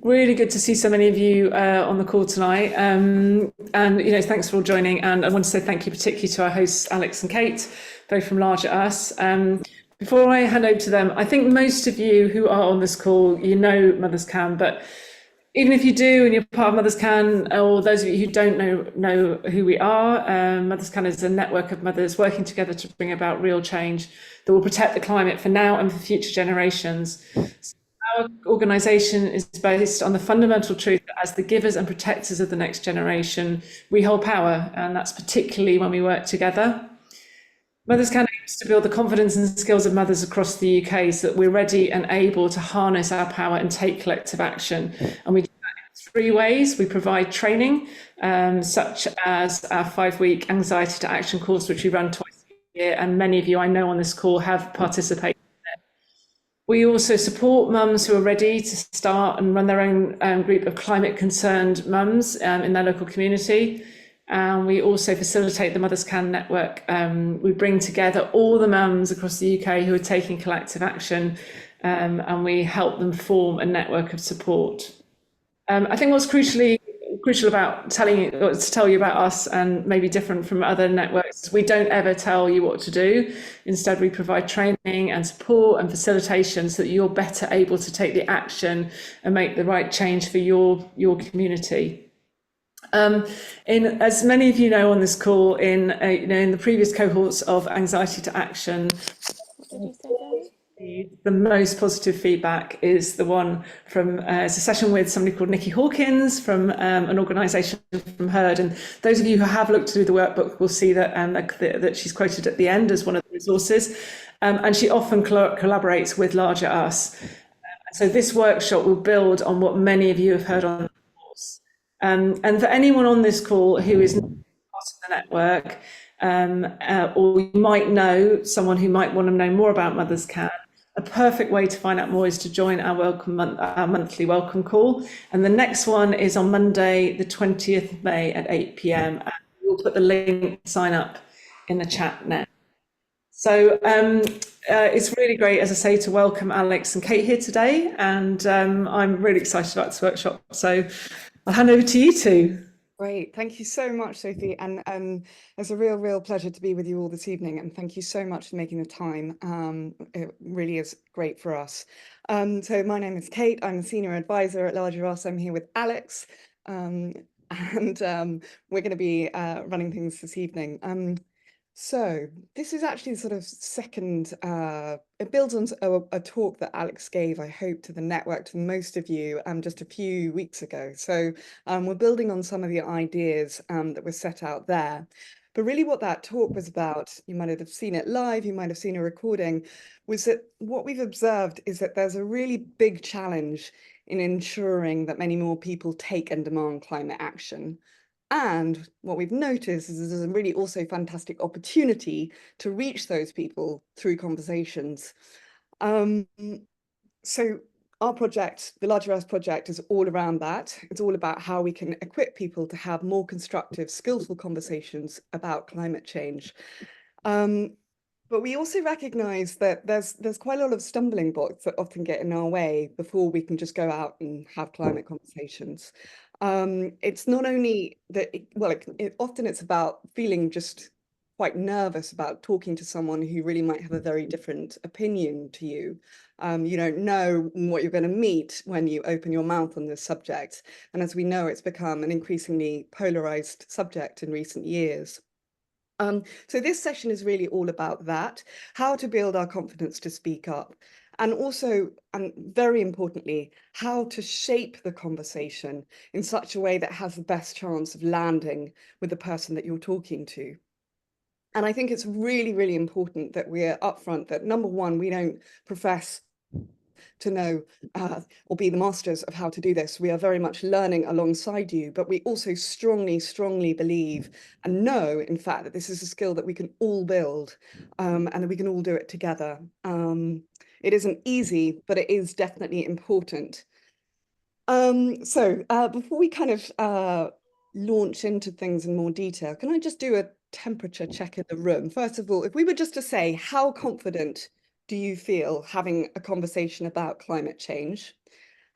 Really good to see so many of you on the call tonight. And thanks for all joining. And I want to say thank you particularly to our hosts, Alex and Kate, both from Larger Us. Before I hand over to them, I think most of you who are on this call, you know Mothers Can, but even if you do and you're part of Mothers Can, or those of you who don't know who we are, Mothers Can is a network of mothers working together to bring about real change that will protect the climate for now and for future generations. Our organisation is based on the fundamental truth that as the givers and protectors of the next generation, we hold power, and that's particularly when we work together. Mothers Can aims to build the confidence and skills of mothers across the UK so that we're ready and able to harness our power and take collective action. And we do that in three ways. We provide training, such as our 5-week Anxiety to Action course, which we run twice a year, and many of you I know on this call have participated. We also support mums who are ready to start and run their own group of climate concerned mums in their local community. And we also facilitate the Mothers Can network. We bring together all the mums across the UK who are taking collective action, and we help them form a network of support. I think what's crucial about to tell you about us, and maybe different from other networks, we don't ever tell you what to do. Instead, we provide training and support and facilitation so that you're better able to take the action and make the right change for your community. As many of you know on this call, in the previous cohorts of Anxiety to Action, the most positive feedback is the one from it's a session with somebody called Nikki Hawkins from an organisation from Heard. And those of you who have looked through the workbook will see that that she's quoted at the end as one of the resources. And she often collaborates with Larger Us. So this workshop will build on what many of you have heard on. And for anyone on this call who is not part of the network, or you might know someone who might want to know more about Mothers Can, a perfect way to find out more is to join our monthly welcome call. And the next one is on Monday, the 20th of May at 8 p.m. And we'll put the link to sign up in the chat now. So it's really great, as I say, to welcome Alex and Kate here today. And I'm really excited about this workshop. So I'll hand over to you two. Great. Thank you so much, Sophie. And it's a real pleasure to be with you all this evening. And thank you so much for making the time. It really is great for us. So my name is Kate. I'm a senior advisor at Larger Us. I'm here with Alex. And we're going to be running things this evening. So this is actually sort of second, it builds on a talk that Alex gave, I hope, to the network, to most of you, just a few weeks ago. So we're building on some of the ideas that were set out there. But really what that talk was about, you might have seen it live, you might have seen a recording, was that what we've observed is that there's a really big challenge in ensuring that many more people take and demand climate action. And what we've noticed is there's a really also fantastic opportunity to reach those people through conversations. So our project, the Larger Us project, is all around that. It's all about how we can equip people to have more constructive, skillful conversations about climate change. But we also recognise that there's quite a lot of stumbling blocks that often get in our way before we can just go out and have climate conversations. It's not only that, often it's about feeling just quite nervous about talking to someone who really might have a very different opinion to you. You don't know what you're going to meet when you open your mouth on this subject. And as we know, it's become an increasingly polarized subject in recent years. So this session is really all about that, how to build our confidence to speak up. And also, and very importantly, how to shape the conversation in such a way that has the best chance of landing with the person that you're talking to. And I think it's really important that we're upfront that, number one, we don't profess to know or be the masters of how to do this. We are very much learning alongside you, but we also strongly believe and know, in fact, that this is a skill that we can all build and that we can all do it together. It isn't easy, but it is definitely important. So before we kind of launch into things in more detail, can I just do a temperature check in the room? First of all, if we were just to say, how confident do you feel having a conversation about climate change?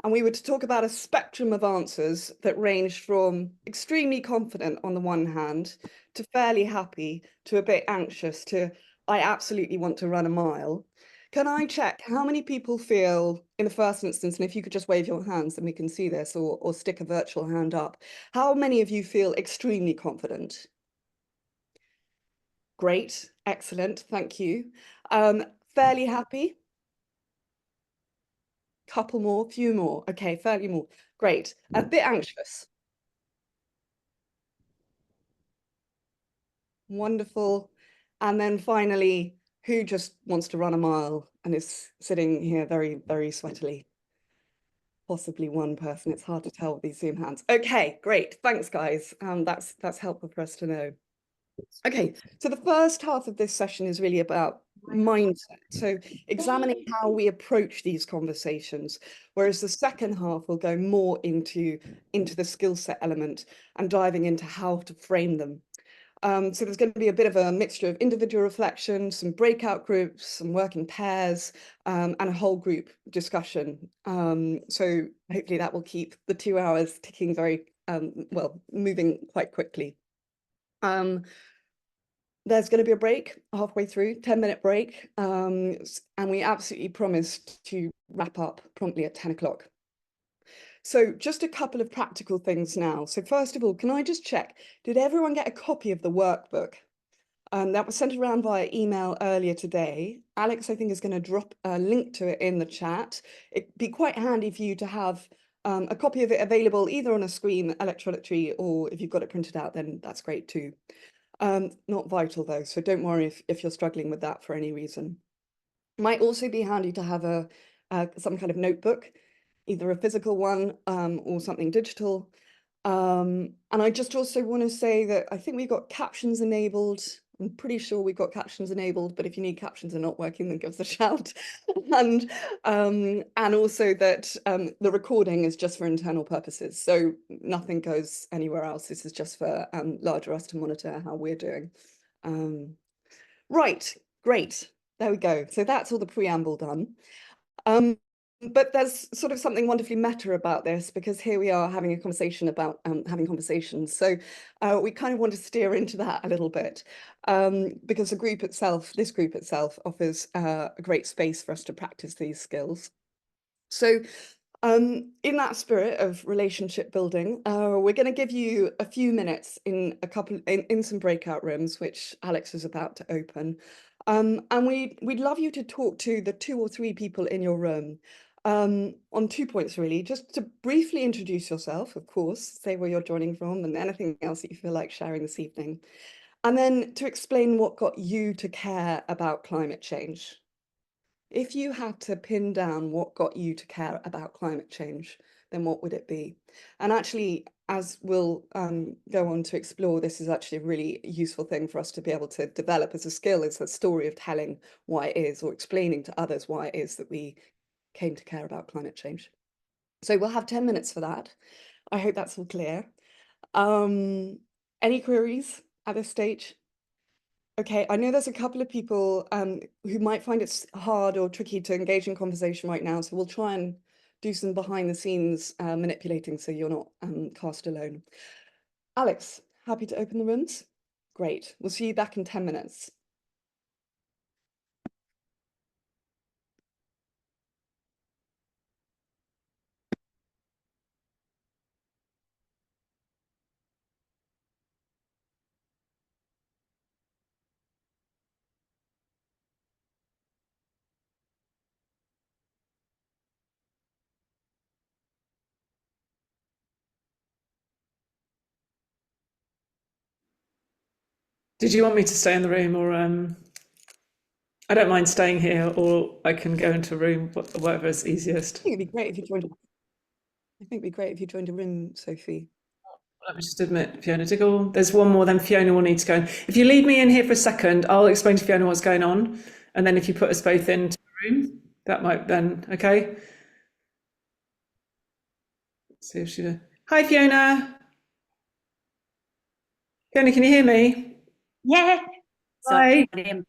And we were to talk about a spectrum of answers that ranged from extremely confident on the one hand, to fairly happy, to a bit anxious, to I absolutely want to run a mile. Can I check how many people feel, in the first instance, and if you could just wave your hands, then we can see this, or stick a virtual hand up. How many of you feel extremely confident? Great, excellent, thank you. Fairly happy? Couple more, few more. Okay, fairly more. Great. A bit anxious. Wonderful. And then finally, who just wants to run a mile and is sitting here very, very sweatily? Possibly one person. It's hard to tell with these Zoom hands. Okay, great. Thanks, guys. That's helpful for us to know. Okay, so the first half of this session is really about mindset. So examining how we approach these conversations, whereas the second half will go more into the skill set element and diving into how to frame them. So there's going to be a bit of a mixture of individual reflection, some breakout groups, some work in pairs, and a whole group discussion. So hopefully that will keep the 2 hours ticking very well, moving quite quickly. There's going to be a break halfway through, 10-minute break, and we absolutely promised to wrap up promptly at 10 o'clock. So just a couple of practical things now. So first of all, can I just check, did everyone get a copy of the workbook? That was sent around via email earlier today. Alex, I think, is going to drop a link to it in the chat. It'd be quite handy for you to have a copy of it available either on a screen electronically, or if you've got it printed out, then that's great too. Not vital though, so don't worry if you're struggling with that for any reason. Might also be handy to have some kind of notebook, either a physical one or something digital. And I just also want to say that I think we've got captions enabled. I'm pretty sure we've got captions enabled, but if you need captions are not working, then give us a shout. And also that the recording is just for internal purposes, so nothing goes anywhere else. This is just for larger us to monitor how we're doing. Right, great. There we go. So that's all the preamble done. But there's sort of something wonderfully meta about this, because here we are having a conversation about having conversations. So we kind of want to steer into that a little bit, because this group itself offers a great space for us to practice these skills. So in that spirit of relationship building, we're going to give you a few minutes in some breakout rooms, which Alex is about to open. And we'd love you to talk to the 2 or 3 people in your room on 2 points, really. Just to briefly introduce yourself, of course, say where you're joining from and anything else that you feel like sharing this evening. And then to explain what got you to care about climate change. If you had to pin down what got you to care about climate change, then what would it be? And actually, as we'll go on to explore, this is actually a really useful thing for us to be able to develop as a skill, is the story of telling why it is, or explaining to others why it is that we came to care about climate change. So we'll have 10 minutes for that. I hope that's all clear. Any queries at this stage? Okay, I know there's a couple of people who might find it hard or tricky to engage in conversation right now, so we'll try and do some behind the scenes manipulating so you're not cast alone. Alex, happy to open the rooms? Great, we'll see you back in 10 minutes. Did you want me to stay in the room, or I don't mind staying here, or I can go into a room, whatever is easiest. I think it'd be great if you joined. I think it'd be great if you joined a room, Sophie. Let me just admit Fiona Diggle. There's one more, then Fiona will need to go in. If you leave me in here for a second, I'll explain to Fiona what's going on. And then if you put us both into the room, that might then, okay? See if she. Hi, Fiona. Fiona, can you hear me? Yeah. Hi. Sorry.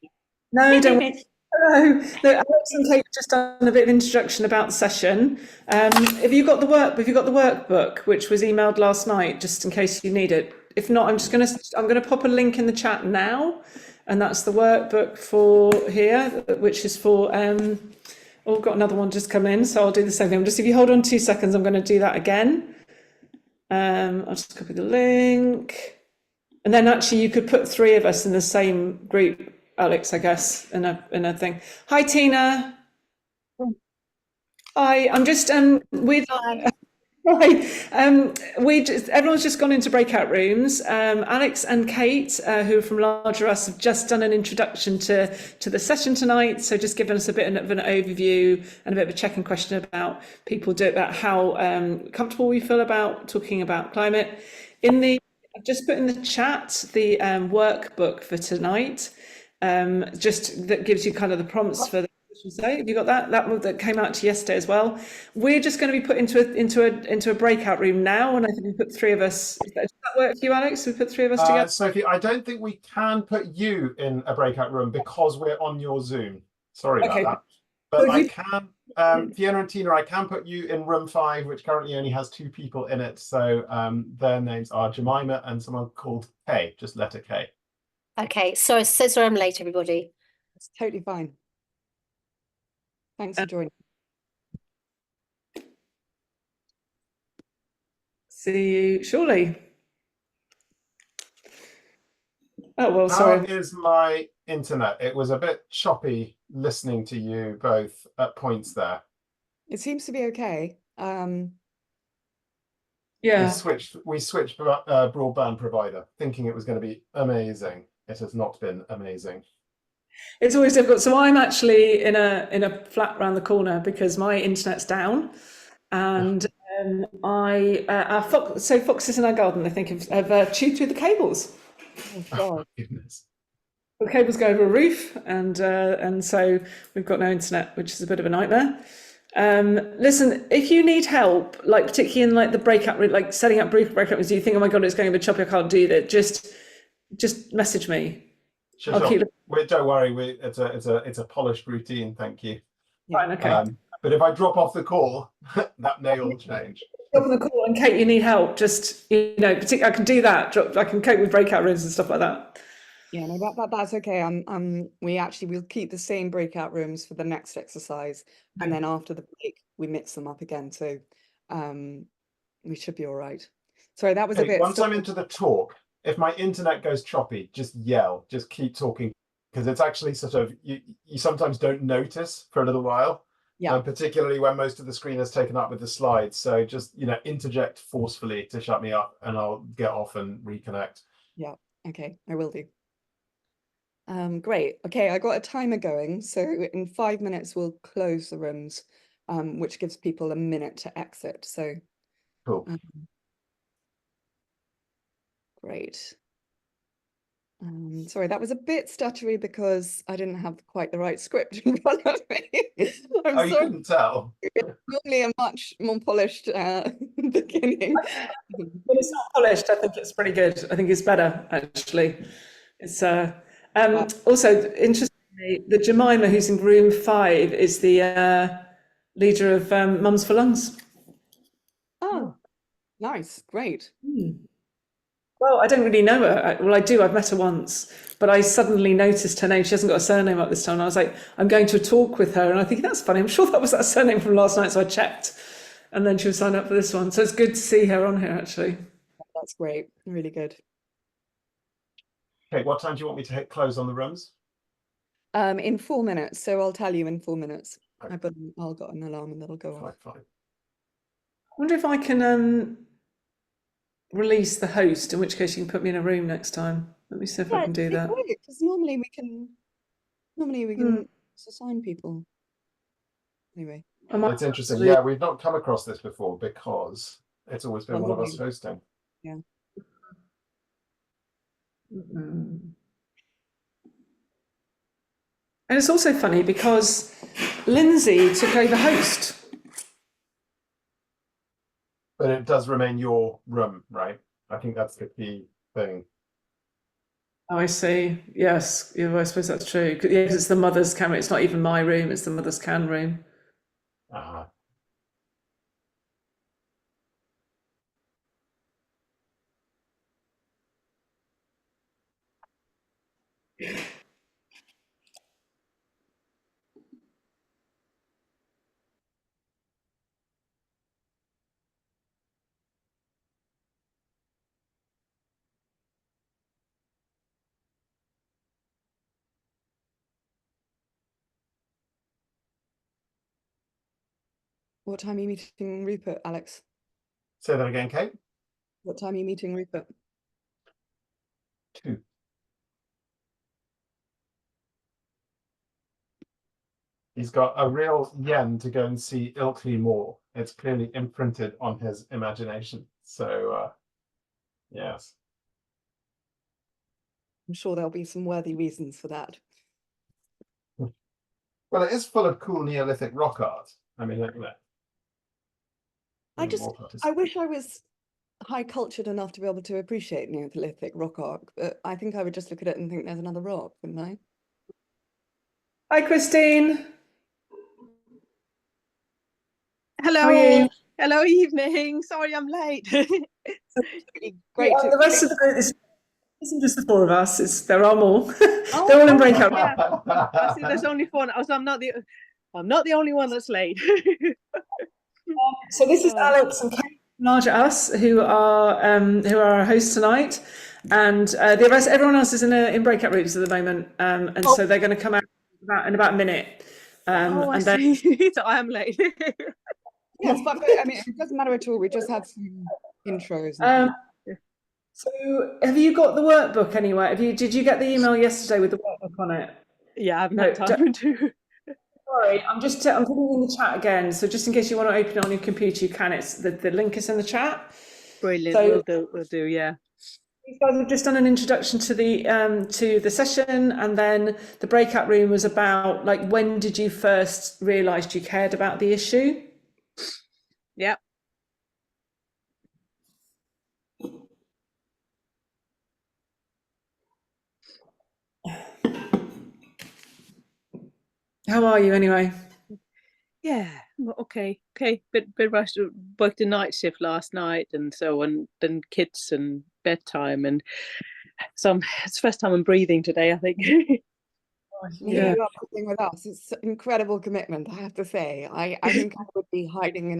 No, don't worry. Hello. No, Alex and Kate have just done a bit of introduction about the session. Have you got the workbook, which was emailed last night, just in case you need it? If not, I'm gonna pop a link in the chat now, and that's the workbook for here, which is for oh, I've got another one just come in, so I'll do the same thing. Just if you hold on 2 seconds, I'm going to do that again. I'll just copy the link, and then actually you could put three of us in the same group, Alex, I guess, in a thing. Hi, Tina. Hi, I'm just with. Right. Everyone's just gone into breakout rooms. Alex and Kate, who are from Larger Us, have just done an introduction to the session tonight. So just giving us a bit of an overview and a bit of a check-in question about about how comfortable we feel about talking about climate. I've just put in the chat the workbook for tonight. Just that gives you kind of the prompts for the say. Have you got that came out to yesterday as well? We're just going to be put into a breakout room now, and I think we put three of us. Does that work for you, Alex? We put three of us together. Sophie, I don't think we can put you in a breakout room because we're on your Zoom. Sorry about that. But I can, Fiona and Tina, I can put you in room 5, which currently only has 2 people in it. So their names are Jemima and someone called Kay, just letter K. Okay, so sorry I'm late, everybody. It's totally fine. Thanks for joining. See you shortly. Oh, well, sorry. How is my internet? It was a bit choppy listening to you both at points there. It seems to be okay. Yeah. We switched broadband provider, thinking it was going to be amazing. It has not been amazing. It's always difficult. So I'm actually in a flat around the corner because my internet's down, and foxes in our garden, I think, have chewed through the cables. Oh, God. Goodness. The cables go over a roof, and so we've got no internet, which is a bit of a nightmare. Listen, if you need help, like particularly in like the breakout room, like setting up breakout rooms, do you think, oh my God, it's going a bit choppy, I can't do that? Just message me. Sure. Don't worry, it's a polished routine. Thank you. Fine, okay. But if I drop off the call, that may all change. Drop on the call, and Kate, you need help. Just particularly, I can do that. I can cope with breakout rooms and stuff like that. Yeah, no, that's okay. We'll keep the same breakout rooms for the next exercise, and then after the break, we mix them up again. So, we should be all right. Sorry, that was a bit. Once I'm into the talk, if my internet goes choppy, just yell, just keep talking, because it's actually sort of, you sometimes don't notice for a little while, particularly when most of the screen is taken up with the slides. So just, interject forcefully to shut me up, and I'll get off and reconnect. Yeah, okay, I will do. Great. Okay, I got a timer going. So in 5 minutes, we'll close the rooms, which gives people a minute to exit. So cool. Great. Sorry, that was a bit stuttery because I didn't have quite the right script in front of me. You couldn't tell. Normally a much more polished beginning. When it's not polished, I think it's pretty good. I think it's better, actually. It's also interestingly, the Jemima who's in room 5 is the leader of Mums for Lungs. Oh, nice, great. Well, I don't really know her. Well, I do. I've met her once, but I suddenly noticed her name. She hasn't got a surname up this time. And I was like, I'm going to a talk with her, and I think that's funny. I'm sure that was that surname from last night, so I checked, and then she was signed up for this one. So it's good to see her on here, actually. That's great. Really good. Okay, what time do you want me to hit close on the rooms? In 4 minutes. So I'll tell you in 4 minutes. Okay. I've got an alarm and that'll go off. Fine. I wonder if I can release the host, in which case you can put me in a room next time. Let me see if I can do that. Because normally we can assign people. Anyway. It's interesting. Yeah, we've not come across this before because it's always been one of us hosting. Yeah. And it's also funny because Lindsay took over host. But it does remain your room, right? I think that's the key thing. Oh, I see. Yes, yeah, well, I suppose that's true. Yeah, 'cause it's the mother's camera. It's not even my room. It's the mother's can room. Uh-huh. What time are you meeting Rupert, Alex? Say that again, Kate. What time are you meeting Rupert? 2. He's got a real yen to go and see Ilkley Moor. It's clearly imprinted on his imagination. So, yes. I'm sure there'll be some worthy reasons for that. Well, it is full of cool Neolithic rock art. I mean, look at that. I wish I was high cultured enough to be able to appreciate Neolithic rock art, but I think I would just look at it and think there's another rock, wouldn't I? Hi, Christine. Hello. How are you? Hello, evening. Sorry, I'm late. Great. The rest of the group isn't just the 4 of us. There are more. Oh, They're all in breakout. Yeah. I see there's only 4. I'm not the only one that's late. So this is Alex and Kate from Larger Us, who are our hosts tonight, and the rest, everyone else is in breakout rooms at the moment, and so they're going to come out in about a minute. I and then see. So I am late. Yes, but I mean, it doesn't matter at all. We just had some intros. So have you got the workbook anyway? Did you get the email yesterday with the workbook on it? Yeah, I've not time to. Sorry, I'm putting it in the chat again. So just in case you want to open it on your computer, you can. It's the link is in the chat. Brilliant. So, we'll do. Yeah. you guys have just done an introduction to the session, and then the breakout room was about, like, when did you first realise you cared about the issue? Yeah. How are you anyway? Yeah. Okay. Bit rushed. Worked a night shift last night, and so on. Then kids and bedtime, and so it's the first time I'm breathing today, I think. Yeah, you are putting with us. It's incredible commitment, I have to say. I think I would be hiding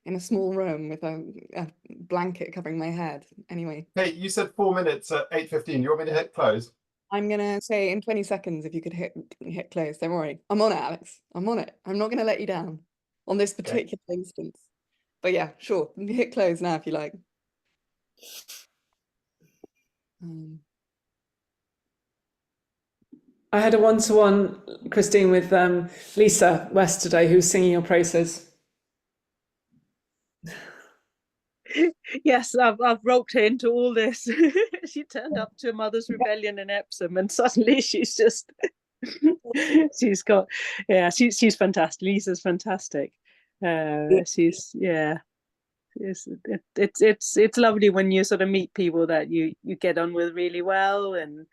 in a small room with a blanket covering my head. Anyway. Hey, you said 4 minutes at 8:15. You want me to hit close? I'm gonna say in 20 seconds if you could hit close. Don't worry. I'm on it, Alex. I'm on it. I'm not gonna let you down on this particular instance. But yeah, sure. Hit close now if you like. I had a one-to-one, Christine, with Lisa West today, who's singing your praises. Yes, I've roped her into all this. She turned up to Mother's Rebellion in Epsom, and suddenly she's just she's fantastic. Lisa's fantastic. It's lovely when you sort of meet people that you get on with really well, and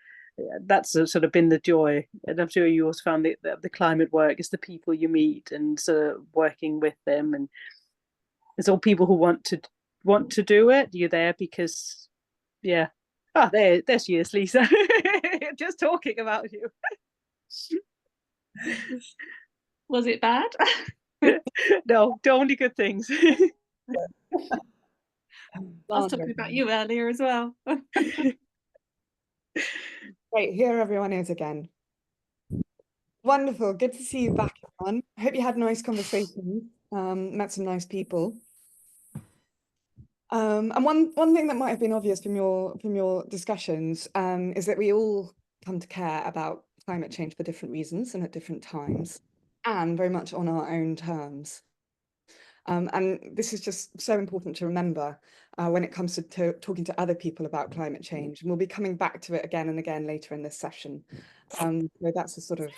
that's sort of been the joy. And I'm sure you also found the climate work is the people you meet and sort of working with them, and it's all people who want to do it. You're there because, yeah. Oh, there she is, Lisa. Just talking about you. Was it bad? No, only good things. I was talking about you earlier as well. Great, here everyone is again. Wonderful, good to see you back, everyone. I hope you had nice conversations, met some nice people. And one thing that might have been obvious from your discussions is that we all come to care about climate change for different reasons and at different times, and very much on our own terms. And this is just so important to remember when it comes to talking to other people about climate change. And we'll be coming back to it again and again later in this session. So that's a sort of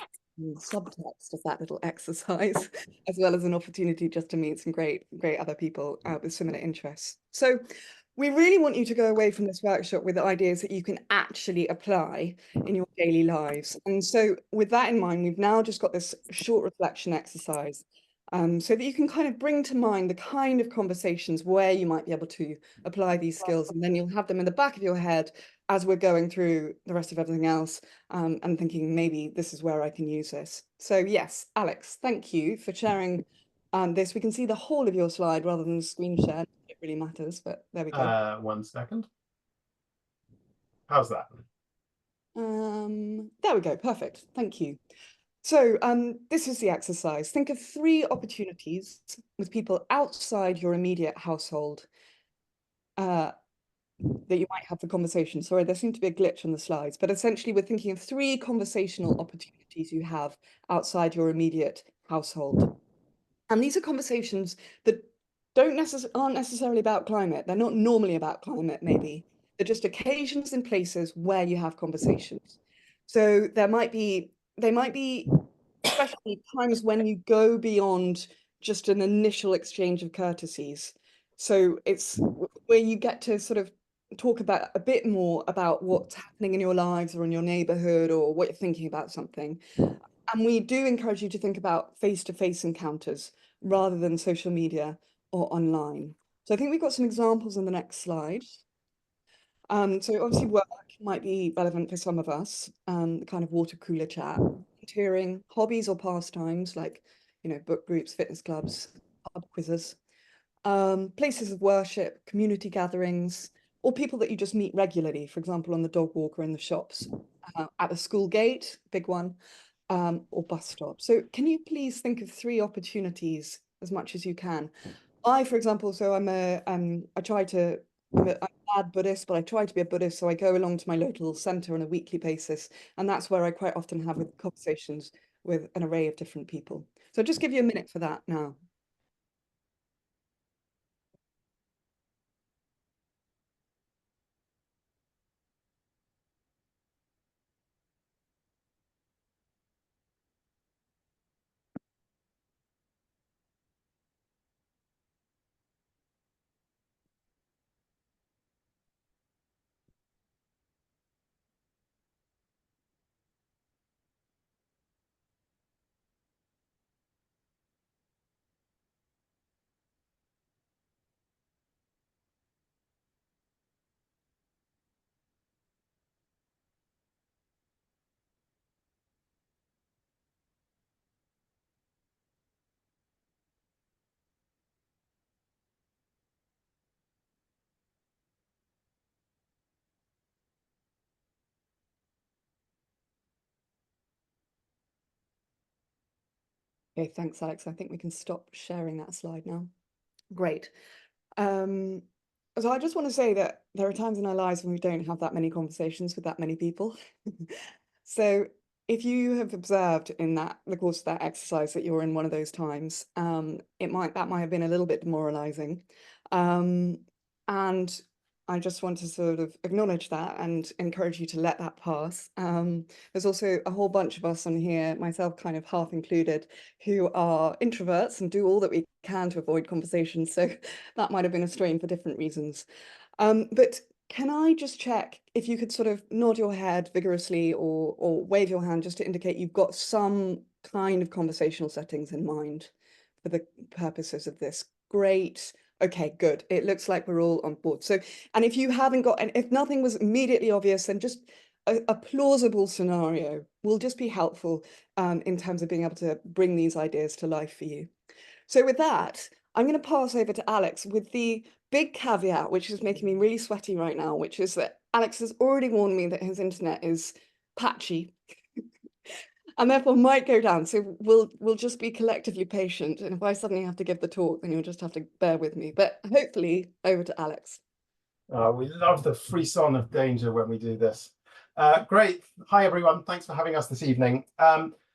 subtext of that little exercise, as well as an opportunity just to meet some great other people with similar interests. So We really want you to go away from this workshop with ideas that you can actually apply in your daily lives. And so with that in mind, we've now just got this short reflection exercise so that you can kind of bring to mind the kind of conversations where you might be able to apply these skills. And then you'll have them in the back of your head as we're going through the rest of everything else and thinking, maybe this is where I can use this. So yes, Alex, thank you for sharing this. We can see the whole of your slide rather than the screen share. It really matters, but there we go. 1 second. How's that? There we go. Perfect. Thank you. So this is the exercise. Think of 3 opportunities with people outside your immediate household that you might have the conversation. Sorry, there seemed to be a glitch on the slides, but essentially we're thinking of 3 conversational opportunities you have outside your immediate household. And these are conversations that aren't necessarily about climate. They're not normally about climate, maybe. They're just occasions and places where you have conversations. So they might be especially times when you go beyond just an initial exchange of courtesies. So it's where you get to sort of talk about a bit more about what's happening in your lives or in your neighborhood or what you're thinking about something. And we do encourage you to think about face-to-face encounters rather than social media or online. So I think we've got some examples on the next slide. So obviously work might be relevant for some of us, kind of water cooler chat, volunteering, hobbies or pastimes like, book groups, fitness clubs, pub quizzes, places of worship, community gatherings, or people that you just meet regularly, for example, on the dog walk or in the shops, at the school gate, big one, or bus stop. So can you please think of 3 opportunities as much as you can? I, for example, so I'm a bad Buddhist, but I try to be a Buddhist, so I go along to my local centre on a weekly basis, and that's where I quite often have conversations with an array of different people. So I'll just give you a minute for that now. Okay, thanks, Alex. I think we can stop sharing that slide now. Great. So I just want to say that there are times in our lives when we don't have that many conversations with that many people. So if you have observed in the course of that exercise that you're in one of those times, that might have been a little bit demoralizing. And I just want to sort of acknowledge that and encourage you to let that pass. There's also a whole bunch of us on here, myself kind of half included, who are introverts and do all that we can to avoid conversations. So that might have been a strain for different reasons. But can I just check if you could sort of nod your head vigorously or wave your hand just to indicate you've got some kind of conversational settings in mind for the purposes of this? Great. Okay, good. It looks like we're all on board. So, and if you haven't got, and if nothing was immediately obvious, then just a plausible scenario will just be helpful in terms of being able to bring these ideas to life for you. So with that, I'm going to pass over to Alex with the big caveat, which is making me really sweaty right now, which is that Alex has already warned me that his internet is patchy and therefore might go down. So we'll just be collectively patient. And if I suddenly have to give the talk, then you'll just have to bear with me. But hopefully over to Alex. We love the frisson of danger when we do this. Great. Hi, everyone. Thanks for having us this evening.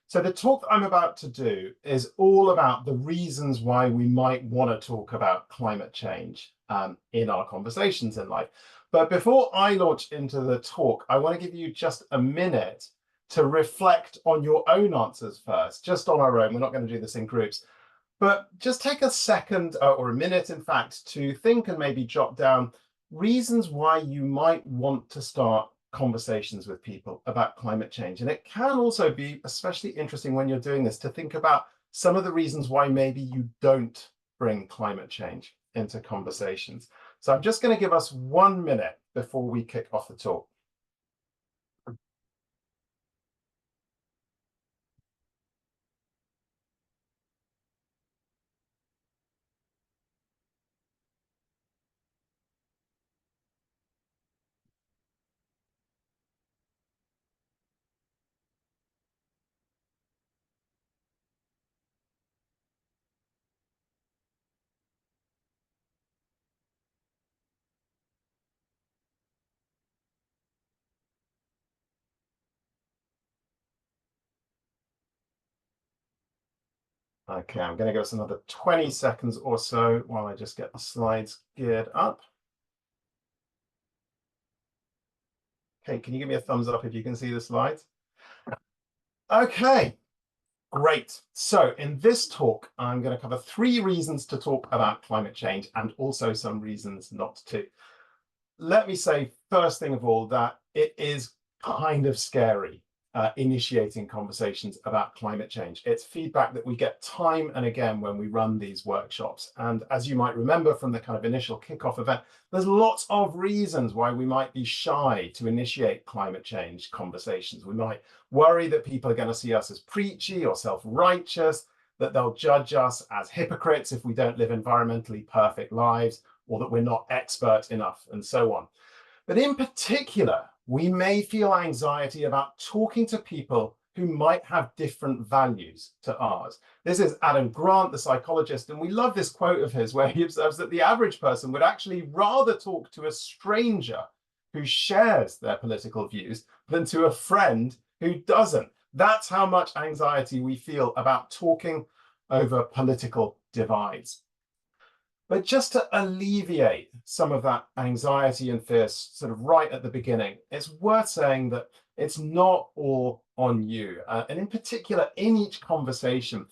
So the talk that I'm about to do is all about the reasons why we might want to talk about climate change in our conversations in life. But before I launch into the talk, I want to give you just a minute to reflect on your own answers first, just on our own. We're not going to do this in groups, but just take a second or a minute, in fact, to think and maybe jot down reasons why you might want to start conversations with people about climate change. And it can also be especially interesting when you're doing this to think about some of the reasons why maybe you don't bring climate change into conversations. So I'm just going to give us 1 minute before we kick off the talk. Okay, I'm going to give us another 20 seconds or so while I just get the slides geared up. Okay, can you give me a thumbs up if you can see the slides? Okay, great. So in this talk, I'm going to cover 3 reasons to talk about climate change and also some reasons not to. Let me say first thing of all that it is kind of scary initiating conversations about climate change. It's feedback that we get time and again when we run these workshops. And as you might remember from the kind of initial kickoff event, there's lots of reasons why we might be shy to initiate climate change conversations. We might worry that people are going to see us as preachy or self-righteous, that they'll judge us as hypocrites if we don't live environmentally perfect lives, or that we're not expert enough, and so on. But in particular, we may feel anxiety about talking to people who might have different values to ours. This is Adam Grant, the psychologist, and we love this quote of his where he observes that the average person would actually rather talk to a stranger who shares their political views than to a friend who doesn't. That's how much anxiety we feel about talking over political divides. But just to alleviate some of that anxiety and fear sort of right at the beginning, it's worth saying that it's not all on you. And in particular, in each conversation,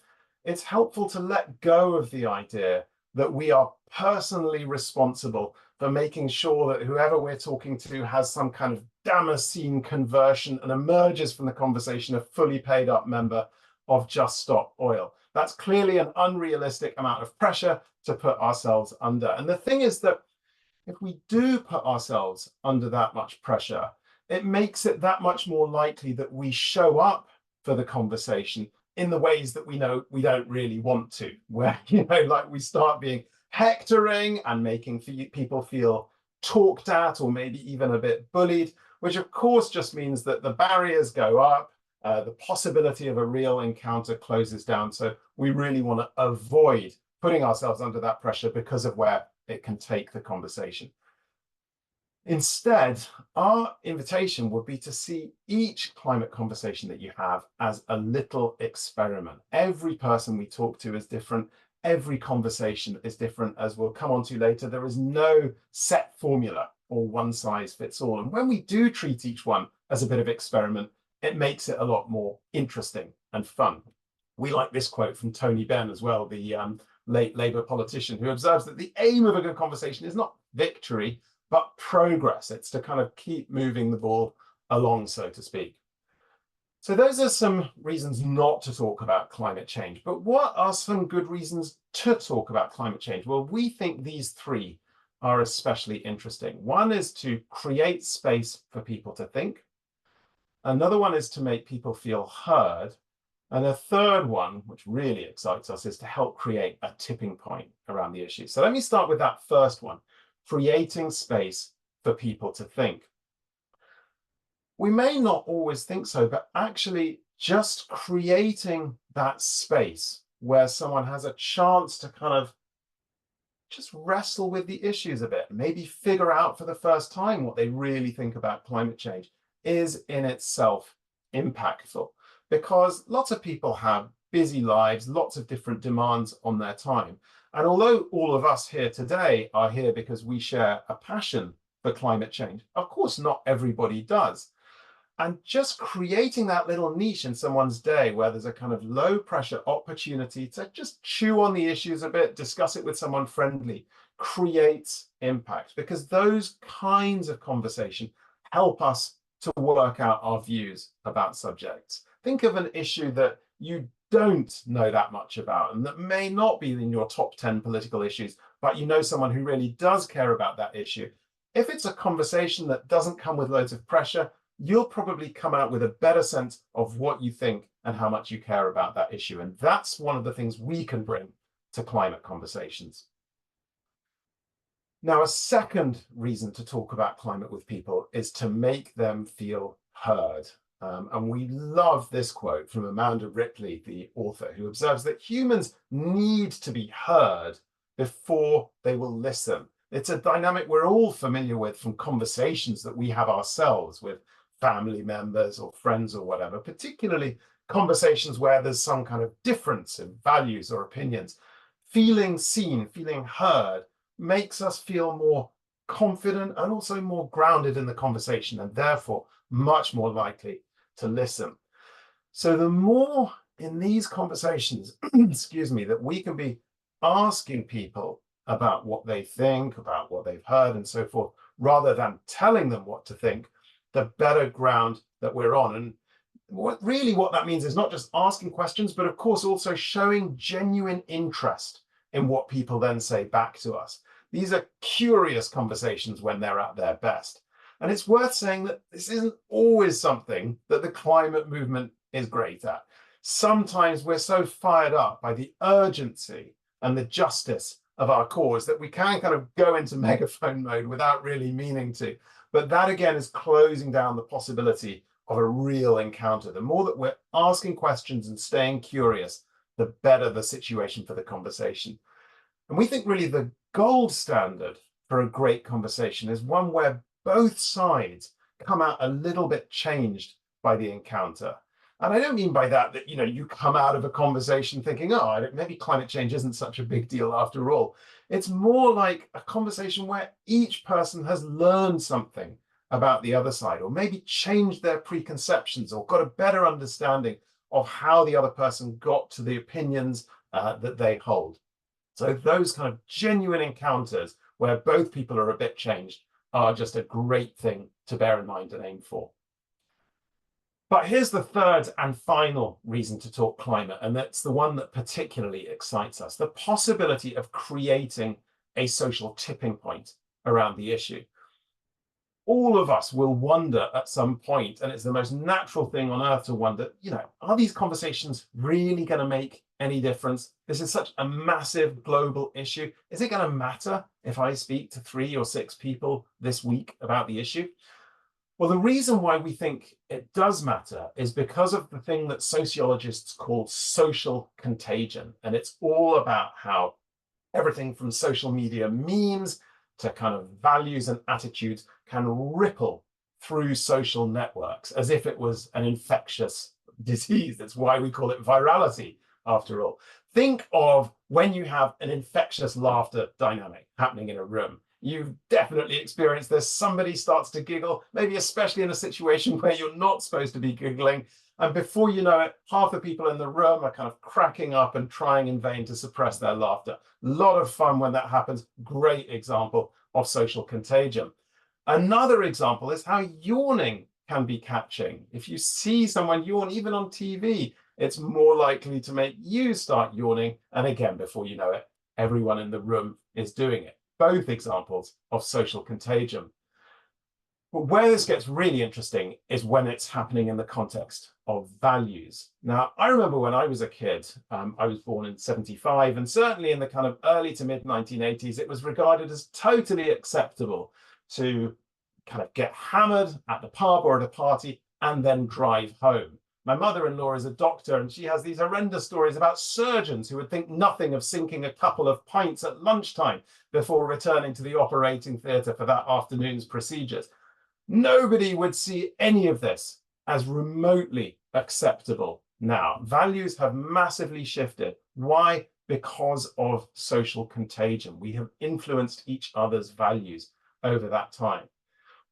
it's helpful to let go of the idea that we are personally responsible for making sure that whoever we're talking to has some kind of Damascene conversion and emerges from the conversation a fully paid up member of Just Stop Oil. That's clearly an unrealistic amount of pressure to put ourselves under. And the thing is that if we do put ourselves under that much pressure, it makes it that much more likely that we show up for the conversation in the ways that we know we don't really want to, where, like we start being hectoring and making people feel talked at or maybe even a bit bullied, which of course just means that the barriers go up, the possibility of a real encounter closes down. So we really want to avoid putting ourselves under that pressure because of where it can take the conversation. Instead, our invitation would be to see each climate conversation that you have as a little experiment. Every person we talk to is different. Every conversation is different, as we'll come on to later. There is no set formula or one size fits all. And when we do treat each one as a bit of experiment, it makes it a lot more interesting and fun. We like this quote from Tony Benn as well, the late Labour politician, who observes that the aim of a good conversation is not victory, but progress. It's to kind of keep moving the ball along, so to speak. So those are some reasons not to talk about climate change. But what are some good reasons to talk about climate change? Well, we think these 3 are especially interesting. One is to create space for people to think. Another one is to make people feel heard. And a third one, which really excites us, is to help create a tipping point around the issue. So let me start with that first one, creating space for people to think. We may not always think so, but actually just creating that space where someone has a chance to kind of just wrestle with the issues a bit, maybe figure out for the first time what they really think about climate change, is in itself impactful. Because lots of people have busy lives, lots of different demands on their time. And although all of us here today are here because we share a passion for climate change, of course, not everybody does. And just creating that little niche in someone's day where there's a kind of low pressure opportunity to just chew on the issues a bit, discuss it with someone friendly, creates impact, because those kinds of conversation help us to work out our views about subjects. Think of an issue that you don't know that much about and that may not be in your top 10 political issues, but you know someone who really does care about that issue. If it's a conversation that doesn't come with loads of pressure, you'll probably come out with a better sense of what you think and how much you care about that issue. And that's one of the things we can bring to climate conversations. Now, a second reason to talk about climate with people is to make them feel heard. And we love this quote from Amanda Ripley, the author, who observes that humans need to be heard before they will listen. It's a dynamic we're all familiar with from conversations that we have ourselves with family members or friends or whatever, particularly conversations where there's some kind of difference in values or opinions. Feeling seen, feeling heard makes us feel more confident and also more grounded in the conversation, and therefore much more likely to listen. So the more in these conversations, excuse me, that we can be asking people about what they think, about what they've heard and so forth, rather than telling them what to think, the better ground that we're on. And what that means is not just asking questions, but of course also showing genuine interest in what people then say back to us. These are curious conversations when they're at their best. And it's worth saying that this isn't always something that the climate movement is great at. Sometimes we're so fired up by the urgency and the justice of our cause that we can kind of go into megaphone mode without really meaning to. But that again is closing down the possibility of a real encounter. The more that we're asking questions and staying curious, the better the situation for the conversation. And we think really the gold standard for a great conversation is one where both sides come out a little bit changed by the encounter. And I don't mean by that you come out of a conversation thinking, oh, maybe climate change isn't such a big deal after all. It's more like a conversation where each person has learned something about the other side, or maybe changed their preconceptions or got a better understanding of how the other person got to the opinions that they hold. So those kind of genuine encounters where both people are a bit changed are just a great thing to bear in mind and aim for. But here's the third and final reason to talk climate, and that's the one that particularly excites us: the possibility of creating a social tipping point around the issue. All of us will wonder at some point, and it's the most natural thing on earth to wonder, are these conversations really going to make any difference? This is such a massive global issue. Is it going to matter if I speak to 3 or 6 people this week about the issue? Well, the reason why we think it does matter is because of the thing that sociologists call social contagion. And it's all about how everything from social media memes to kind of values and attitudes can ripple through social networks as if it was an infectious disease. That's why we call it virality, after all. Think of when you have an infectious laughter dynamic happening in a room. You've definitely experienced this. Somebody starts to giggle, maybe especially in a situation where you're not supposed to be giggling. And before you know it, half the people in the room are kind of cracking up and trying in vain to suppress their laughter. A lot of fun when that happens. Great example of social contagion. Another example is how yawning can be catching. If you see someone yawn, even on TV, it's more likely to make you start yawning. And again, before you know it, everyone in the room is doing it. Both examples of social contagion. But where this gets really interesting is when it's happening in the context of values. Now, I remember when I was a kid, I was born in 75, and certainly in the kind of early to mid 1980s, it was regarded as totally acceptable to kind of get hammered at the pub or at a party and then drive home. My mother-in-law is a doctor, and she has these horrendous stories about surgeons who would think nothing of sinking a couple of pints at lunchtime before returning to the operating theatre for that afternoon's procedures. Nobody would see any of this as remotely acceptable now. Values have massively shifted. Why? Because of social contagion. We have influenced each other's values over that time.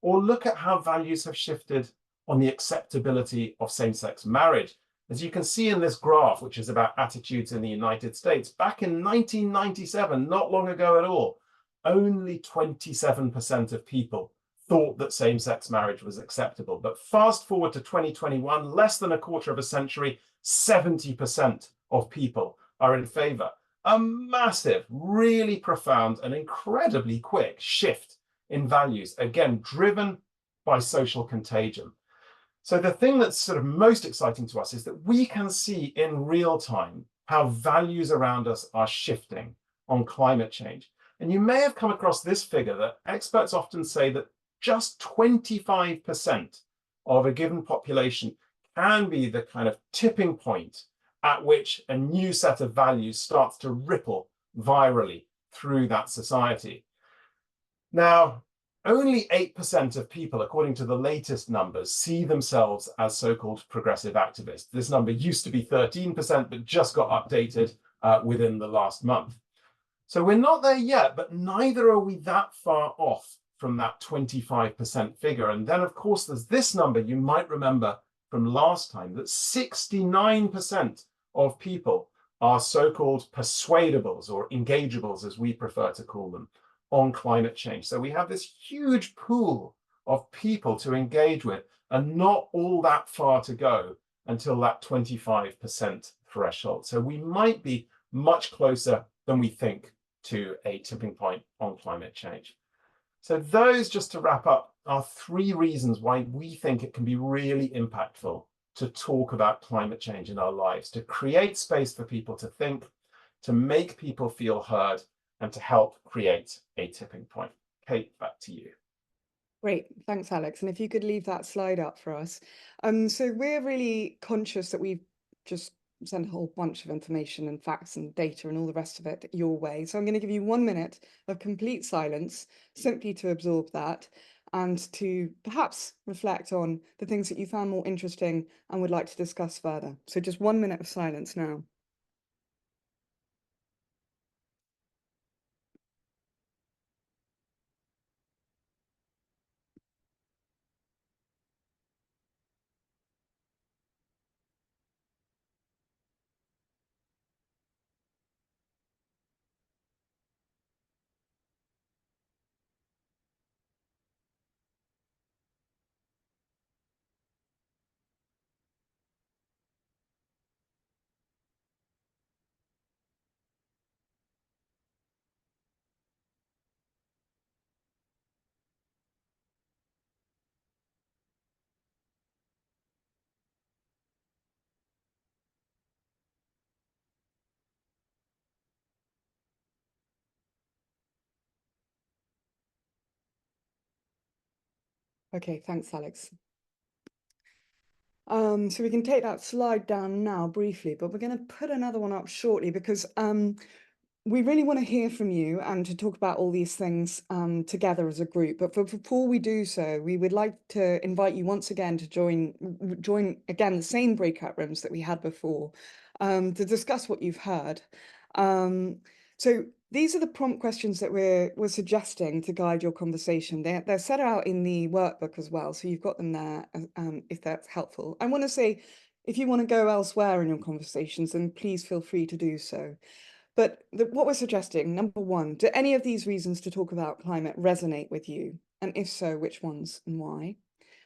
Or look at how values have shifted on the acceptability of same-sex marriage. As you can see in this graph, which is about attitudes in the United States, back in 1997, not long ago at all, only 27% of people thought that same-sex marriage was acceptable. But fast forward to 2021, less than a quarter of a century, 70% of people are in favor. A massive, really profound and incredibly quick shift in values, again, driven by social contagion. So the thing that's sort of most exciting to us is that we can see in real time how values around us are shifting on climate change. And you may have come across this figure that experts often say that just 25% of a given population can be the kind of tipping point at which a new set of values starts to ripple virally through that society. Now, only 8% of people, according to the latest numbers, see themselves as so-called progressive activists. This number used to be 13%, but just got updated within the last month. So we're not there yet, but neither are we that far off from that 25% figure. And then, of course, there's this number you might remember from last time, that 69% of people are so-called persuadables or engageables, as we prefer to call them, on climate change. So we have this huge pool of people to engage with, and not all that far to go until that 25% threshold. So we might be much closer than we think to a tipping point on climate change. So those, just to wrap up, are 3 reasons why we think it can be really impactful to talk about climate change in our lives, to create space for people to think, to make people feel heard, and to help create a tipping point. Kate, back to you. Great, thanks, Alex. And if you could leave that slide up for us. So we're really conscious that we've just sent a whole bunch of information and facts and data and all the rest of it your way. So I'm going to give you 1 minute of complete silence, simply to absorb that and to perhaps reflect on the things that you found more interesting and would like to discuss further. So just 1 minute of silence now. Okay, thanks, Alex. So we can take that slide down now briefly, but we're going to put another one up shortly because we really want to hear from you and to talk about all these things together as a group. But before we do so, we would like to invite you once again to join again the same breakout rooms that we had before to discuss what you've heard. So these are the prompt questions that we're suggesting to guide your conversation. They're set out in the workbook as well, so you've got them there if that's helpful. I want to say, if you want to go elsewhere in your conversations, then please feel free to do so. But what we're suggesting, number 1, do any of these reasons to talk about climate resonate with you? And if so, which ones and why?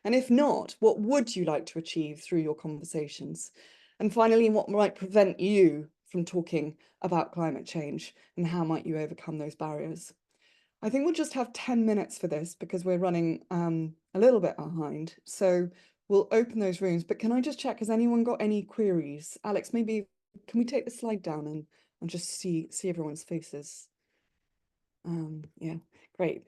And if not, what would you like to achieve through your conversations? And finally, what might prevent you from talking about climate change, and how might you overcome those barriers? I think we'll just have 10 minutes for this because we're running a little bit behind. So we'll open those rooms. But can I just check, has anyone got any queries? Alex, maybe can we take the slide down and just see everyone's faces? Yeah, great.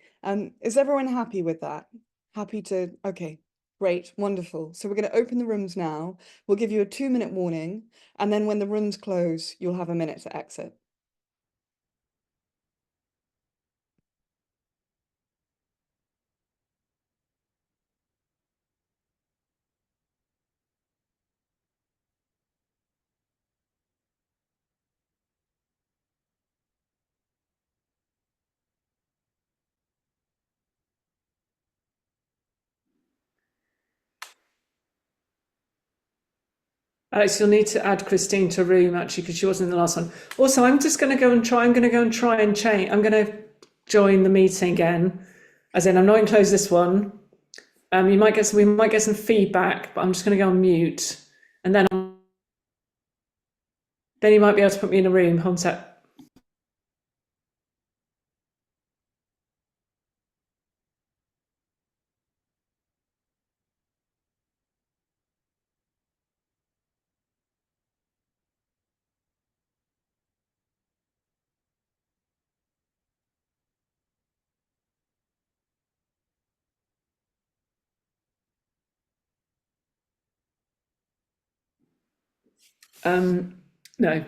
Is everyone happy with that? Happy to, okay, great, wonderful. So we're going to open the rooms now. We'll give you a 2-minute warning, and then when the rooms close, you'll have a minute to exit. Alex, you'll need to add Christine to a room actually, because she wasn't in the last one. Also, I'm just going to go and try. I'm going to try and change. I'm going to join the meeting again, as in I'm not going to close this one. We might get some feedback, but I'm just going to go on mute, and then you might be able to put me in a room. Hold on a sec. No.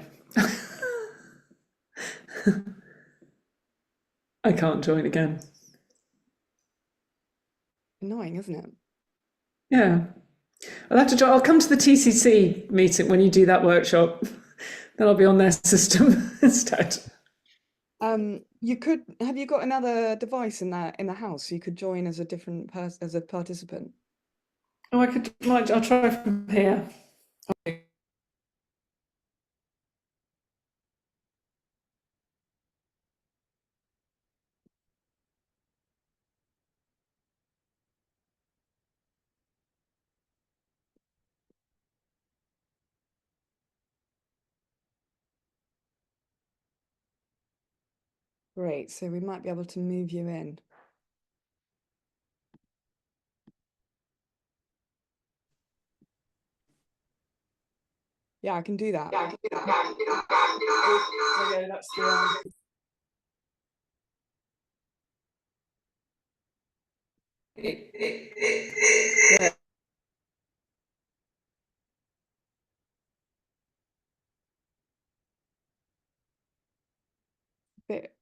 I can't join again. Annoying, isn't it? Yeah. I'll have to join. I'll come to the TCC meeting when you do that workshop. Then I'll be on their system instead. You could, have you got another device in the house you could join as a different person, as a participant? Oh, I'll try from here. Great, so we might be able to move you in. Yeah, I can do that. Yeah, that's the yeah. Bit.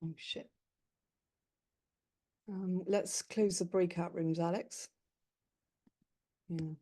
Oh, shit. Let's close the breakout rooms, Alex. Yeah.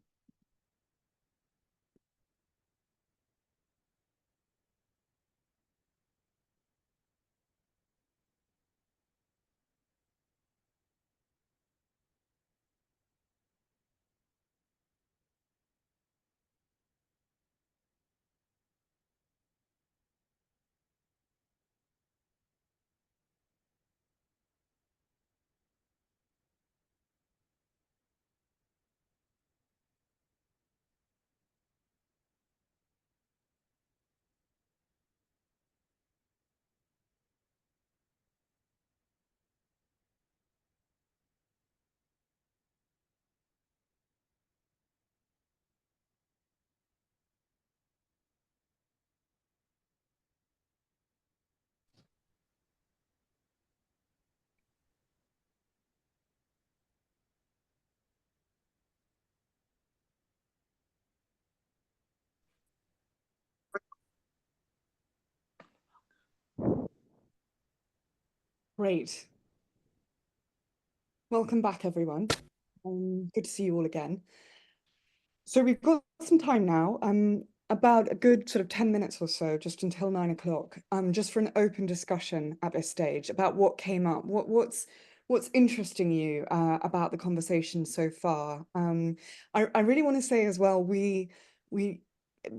Great. Welcome back, everyone. Good to see you all again. So we've got some time now, about a good sort of 10 minutes or so, just until 9 o'clock, just for an open discussion at this stage about what came up, what's interesting you about the conversation so far. I really want to say as well,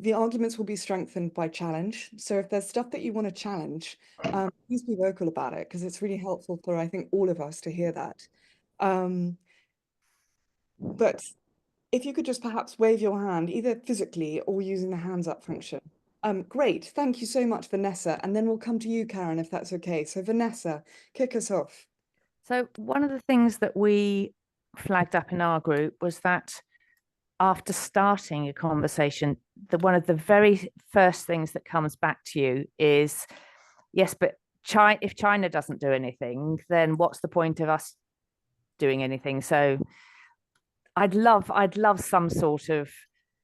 the arguments will be strengthened by challenge. So if there's stuff that you want to challenge, please be vocal about it, because it's really helpful for, I think, all of us to hear that. But if you could just perhaps wave your hand, either physically or using the hands up function. Great, thank you so much, Vanessa. And then we'll come to you, Karen, if that's okay. So Vanessa, kick us off. So one of the things that we flagged up in our group was that after starting a conversation, one of the very first things that comes back to you is, yes, but if China doesn't do anything, then what's the point of us doing anything? So I'd love some sort of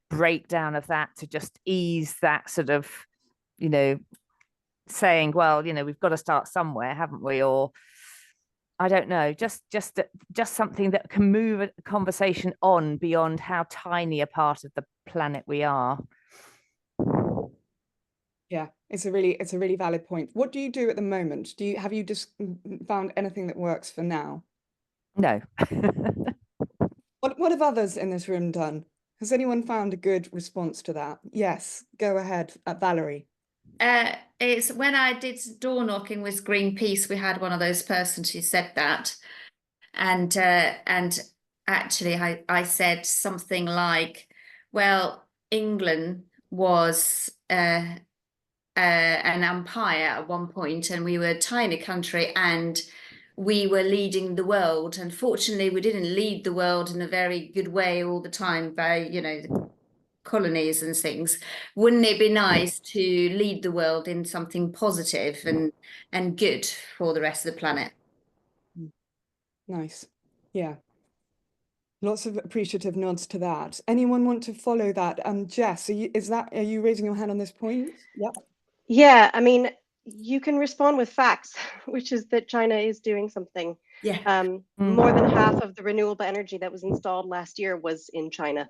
breakdown of that to just ease that sort of, saying, well, we've got to start somewhere, haven't we? Or I don't know, just something that can move a conversation on beyond how tiny a part of the planet we are. Yeah, it's a really valid point. What do you do at the moment? Have you just found anything that works for now? No. What have others in this room done? Has anyone found a good response to that? Yes, go ahead, Valerie. It's when I did door knocking with Greenpeace, we had one of those persons who said that. And actually I said something like, well, England was an empire at one point, and we were a tiny country, and we were leading the world. Unfortunately, we didn't lead the world in a very good way all the time by, the colonies and things. Wouldn't it be nice to lead the world in something positive and good for the rest of the planet? Nice. Yeah. Lots of appreciative nods to that. Anyone want to follow that? Jess, are you raising your hand on this point? Yep. Yeah, I mean, you can respond with facts, which is that China is doing something. Yeah. More than half of the renewable energy that was installed last year was in China.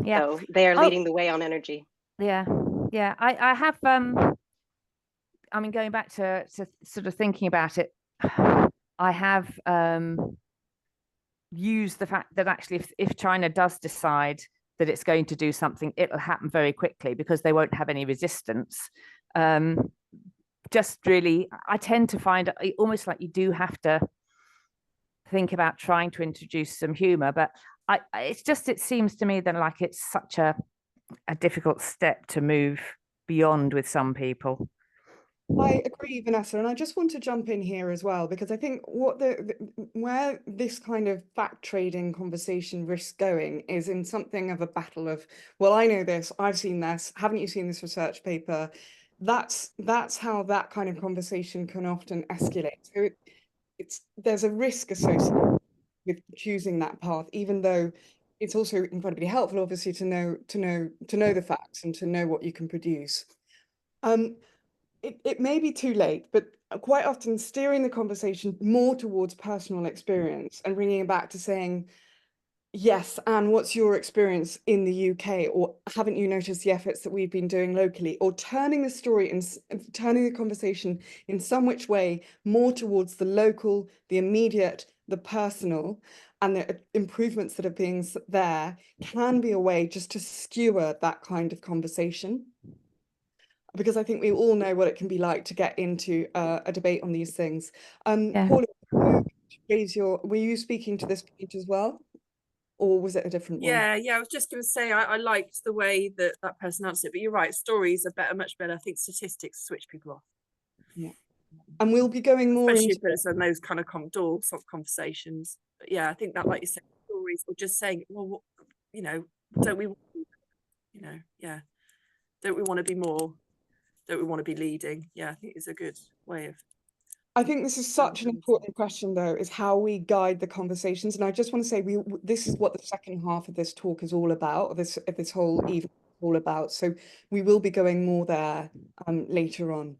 Yeah. So they are leading the way on energy. Yeah. Yeah. I have, I mean, going back to sort of thinking about it, I have used the fact that actually if China does decide that it's going to do something, it'll happen very quickly because they won't have any resistance. Just really, I tend to find it almost like you do have to think about trying to introduce some humor, but it seems to me that like it's such a difficult step to move beyond with some people. I agree, Vanessa, and I just want to jump in here as well, because I think where this kind of fact trading conversation risks going is in something of a battle of, well, I know this, I've seen this, haven't you seen this research paper? That's how that kind of conversation can often escalate. So there's a risk associated with choosing that path, even though it's also incredibly helpful, obviously, to know the facts and to know what you can produce. it may be too late, but quite often steering the conversation more towards personal experience and bringing it back to saying, yes, Anne, what's your experience in the UK? Or haven't you noticed the efforts that we've been doing locally? Or turning the story and turning the conversation in some which way more towards the local, the immediate, the personal, and the improvements that are being there can be a way just to skewer that kind of conversation. Because I think we all know what it can be like to get into a debate on these things. Paula, were you speaking to this point as well? Or was it a different one? Yeah, I was just going to say I liked the way that person answered it, but you're right, stories are better, much better. I think statistics switch people off. Yeah, and we'll be going more especially into if it's in those kind of door conversations. But yeah, I think that, like you said, stories, or just saying, well, you know, don't we, you know, yeah, don't we want to be more? Don't we want to be leading? Yeah, I think it's a good way of. I think this is such an important question, though, is how we guide the conversations. And I just want to say, this is what the second half of this talk is all about, this whole evening is all about. So we will be going more there later on.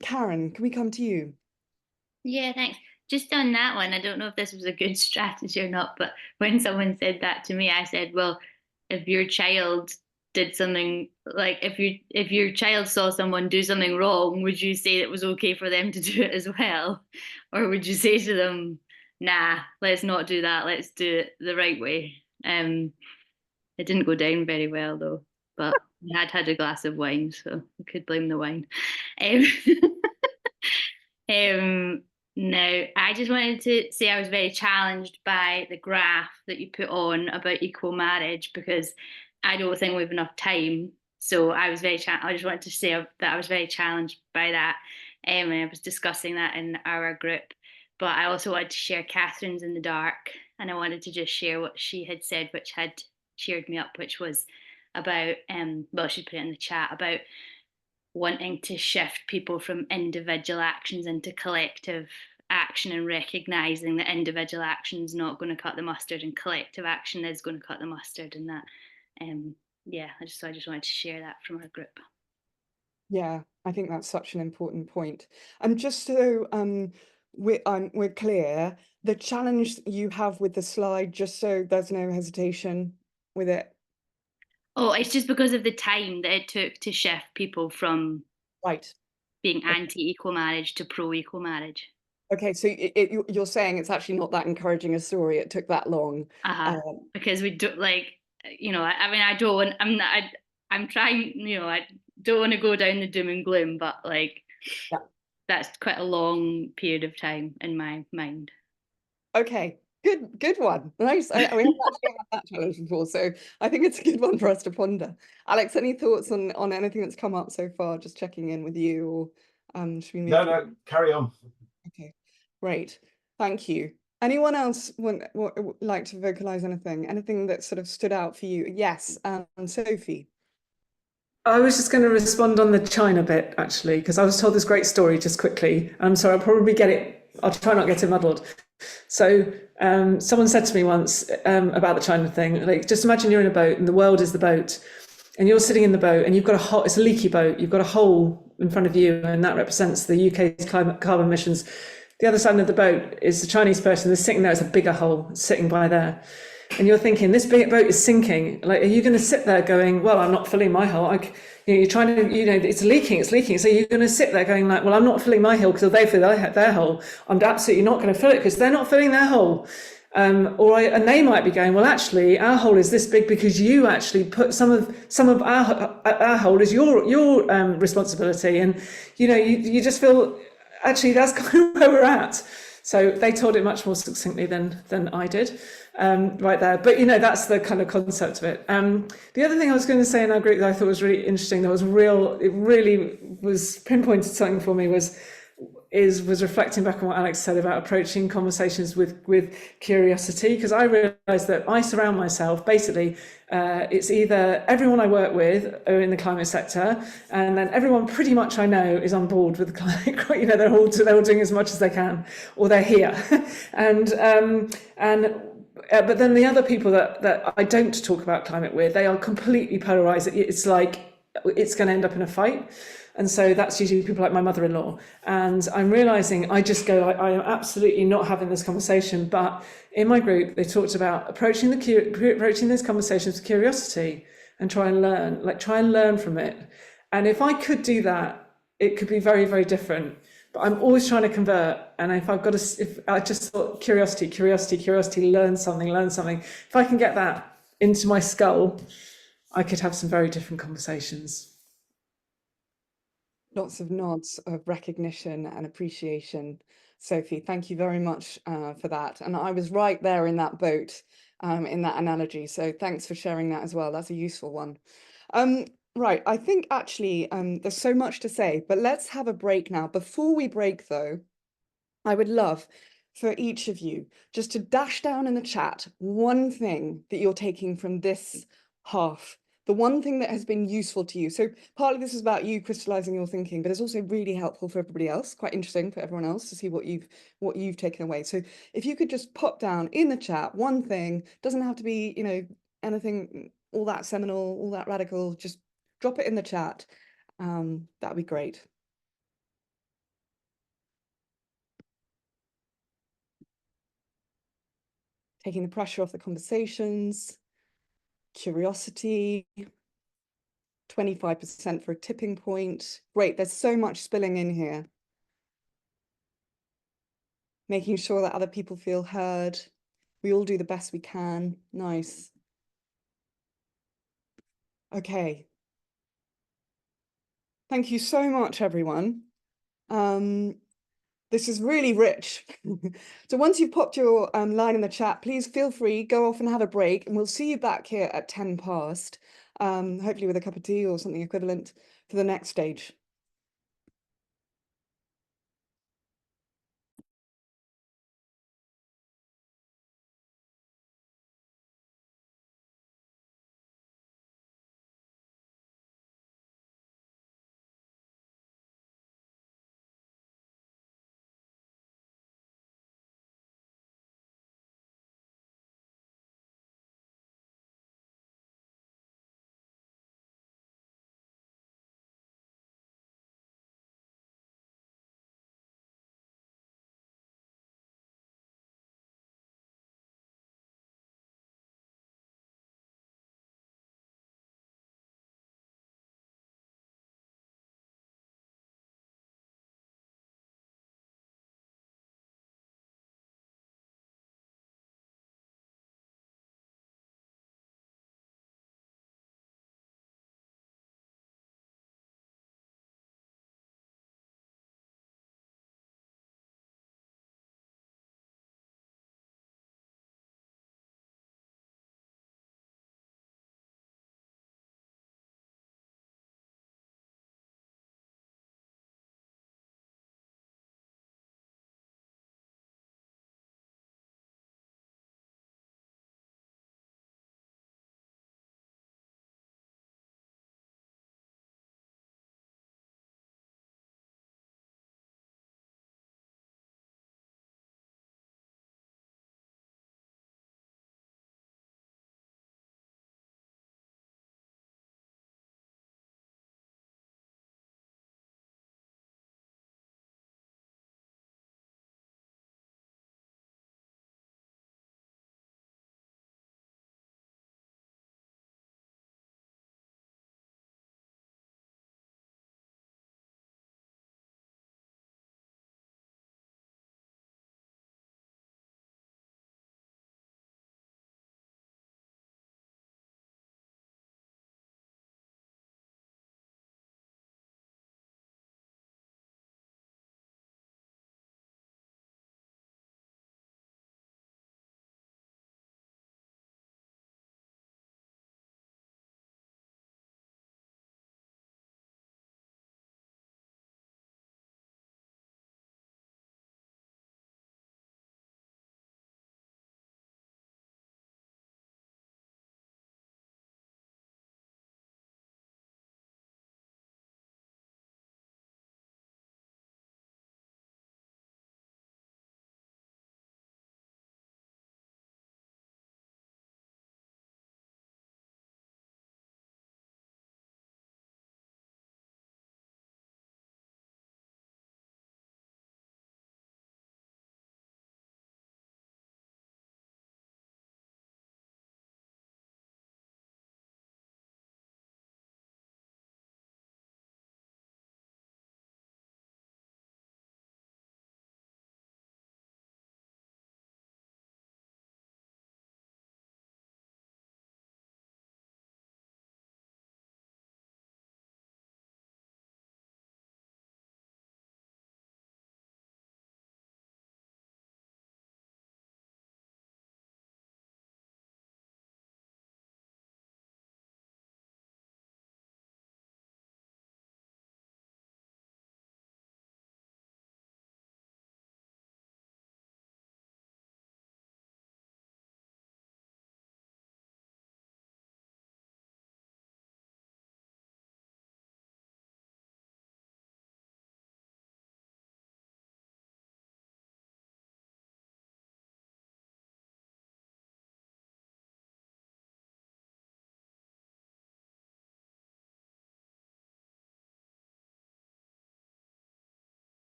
Karen, can we come to you? Yeah, thanks. Just on that one, I don't know if this was a good strategy or not, but when someone said that to me, I said, well, if your child did something, like if your child saw someone do something wrong, would you say it was okay for them to do it as well? Or would you say to them, nah, let's not do that, let's do it the right way? It didn't go down very well though, but I had a glass of wine, so I could blame the wine. No, I just wanted to say I was very challenged by the graph that you put on about equal marriage, because I don't think we have enough time. So I was very I just wanted to say that I was very challenged by that. And I was discussing that in our group. But I also wanted to share Catherine's in the dark. And I wanted to just share what she had said, which had cheered me up, which was about, well, she put it in the chat, about wanting to shift people from individual actions into collective action, and recognizing that individual action is not going to cut the mustard and collective action is going to cut the mustard. And that, yeah, I just wanted to share that from our group. Yeah, I think that's such an important point. And just so we're clear, the challenge you have with the slide, just so there's no hesitation with it. Oh, it's just because of the time that it took to shift people from being anti-equal marriage to pro-equal marriage. Okay, so you're saying it's actually not that encouraging a story. It took that long. Because we don't, like, you know, I mean, I'm trying, you know, I don't want to go down the doom and gloom, but like, that's quite a long period of time in my mind. Okay. Good one. Nice. We haven't actually had that challenge before, so I think it's a good one for us to ponder. Alex, any thoughts on anything that's come up so far? Just checking in with you, or should we move? No, carry on. Okay, great. Thank you. Anyone else would like to vocalize anything that sort of stood out for you? Yes, Sophie. I was just going to respond on the China bit, actually, because I was told this great story just quickly. I'm sorry, I'll probably get it. I'll try not to get it muddled. So someone said to me once about the China thing, like, just imagine you're in a boat and the world is the boat, and you're sitting in the boat and you've got a hole, it's a leaky boat, you've got a hole in front of you, and that represents the UK's carbon emissions. The other side of the boat is the Chinese person that's sitting there, it's a bigger hole sitting by there. And you're thinking, this big boat is sinking. Like, are you going to sit there going, well, I'm not filling my hole. You're trying to, it's leaking. So you're going to sit there going like, well, I'm not filling my hole because they fill their hole. I'm absolutely not going to fill it because they're not filling their hole. And they might be going, well, actually, our hole is this big because you actually put some of our hole is your responsibility. And, you just feel, actually, that's kind of where we're at. So they told it much more succinctly than I did right there. But, that's the kind of concept of it. The other thing I was going to say in our group that I thought was really interesting, it really was pinpointed something for me, was reflecting back on what Alex said about approaching conversations with curiosity, because I realised that I surround myself, basically, it's either everyone I work with are in the climate sector, and then everyone pretty much I know is on board with the climate, they're all doing as much as they can, or they're here. But then the other people that I don't talk about climate with, they are completely polarised. It's like it's going to end up in a fight. And so that's usually people like my mother-in-law. And I'm realizing I just go, I am absolutely not having this conversation. But in my group, they talked about approaching those conversations with curiosity and try and learn from it. And if I could do that, it could be very, very different. But I'm always trying to convert. And if I just thought curiosity, learn something. If I can get that into my skull, I could have some very different conversations. Lots of nods of recognition and appreciation, Sophie. Thank you very much for that. And I was right there in that boat, in that analogy. So thanks for sharing that as well. That's a useful one. Right, I think actually there's so much to say, but let's have a break now. Before we break though, I would love for each of you just to dash down in the chat one thing that you're taking from this half, the one thing that has been useful to you. So partly this is about you crystallizing your thinking, but it's also really helpful for everybody else, quite interesting for everyone else to see what you've taken away. So if you could just pop down in the chat one thing, doesn't have to be, you know, anything all that seminal, all that radical, just drop it in the chat. That'd be great. Taking the pressure off the conversations, curiosity, 25% for a tipping point. Great, there's so much spilling in here. Making sure that other people feel heard. We all do the best we can. Nice. Okay. Thank you so much, everyone. This is really rich. So once you've popped your line in the chat, please feel free, go off and have a break, and we'll see you back here at 10 past, hopefully with a cup of tea or something equivalent for the next stage.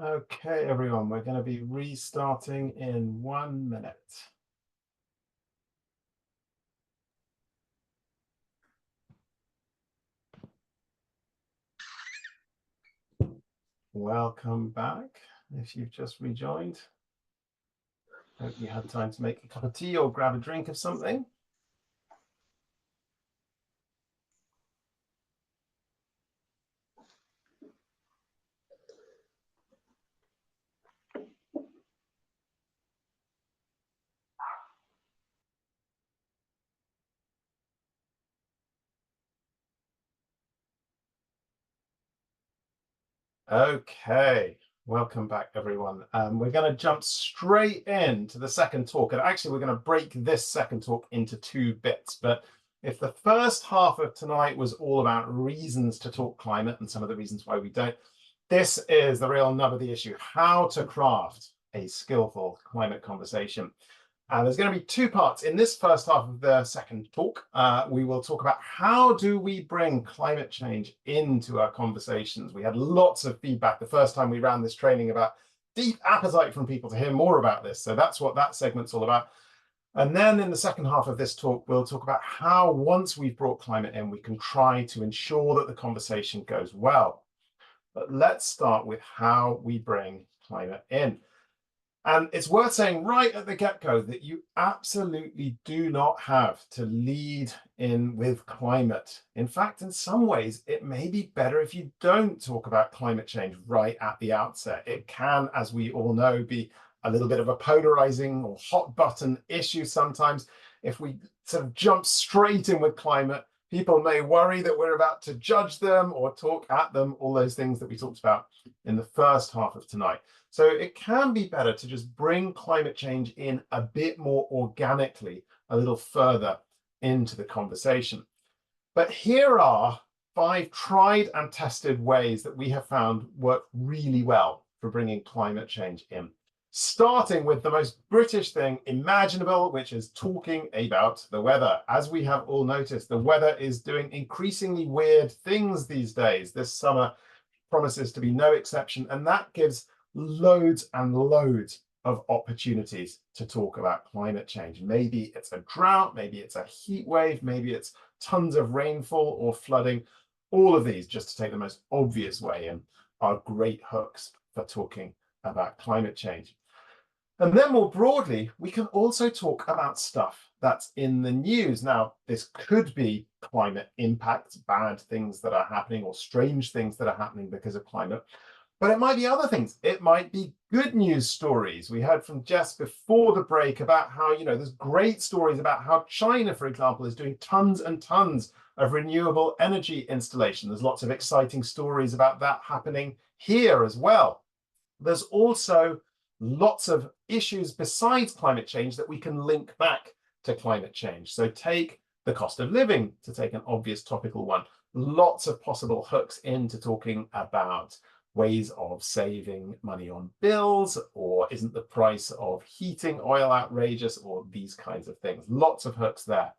Okay, everyone, we're going to be restarting in 1 minute. Welcome back. If you've just rejoined, hope you had time to make a cup of tea or grab a drink of something. Okay, welcome back, everyone. We're going to jump straight into the second talk, and actually we're going to break this second talk into 2 bits. But if the first half of tonight was all about reasons to talk climate and some of the reasons why we don't, this is the real nub of the issue: how to craft a skillful climate conversation. There's going to be 2 parts. In this first half of the second talk, we will talk about how do we bring climate change into our conversations. We had lots of feedback the first time we ran this training about deep appetite from people to hear more about this. So that's what that segment's all about. And then in the second half of this talk, we'll talk about how, once we've brought climate in, we can try to ensure that the conversation goes well. But let's start with how we bring climate in. And it's worth saying right at the get-go that you absolutely do not have to lead in with climate. In fact, in some ways, it may be better if you don't talk about climate change right at the outset. It can, as we all know, be a little bit of a polarizing or hot button issue sometimes. If we sort of jump straight in with climate, people may worry that we're about to judge them or talk at them, all those things that we talked about in the first half of tonight. So it can be better to just bring climate change in a bit more organically, a little further into the conversation. But here are 5 tried and tested ways that we have found work really well for bringing climate change in. Starting with the most British thing imaginable, which is talking about the weather. As we have all noticed, the weather is doing increasingly weird things these days. This summer promises to be no exception, and that gives loads and loads of opportunities to talk about climate change. Maybe it's a drought, maybe it's a heat wave, maybe it's tons of rainfall or flooding. All of these, just to take the most obvious way in, are great hooks for talking about climate change. And then more broadly, we can also talk about stuff that's in the news. Now, this could be climate impacts, bad things that are happening or strange things that are happening because of climate. But it might be other things. It might be good news stories. We heard from Jess before the break about how, there's great stories about how China, for example, is doing tons and tons of renewable energy installation. There's lots of exciting stories about that happening here as well. There's also lots of issues besides climate change that we can link back to climate change. So take the cost of living, to take an obvious topical one. Lots of possible hooks into talking about ways of saving money on bills, or isn't the price of heating oil outrageous, or these kinds of things. Lots of hooks there.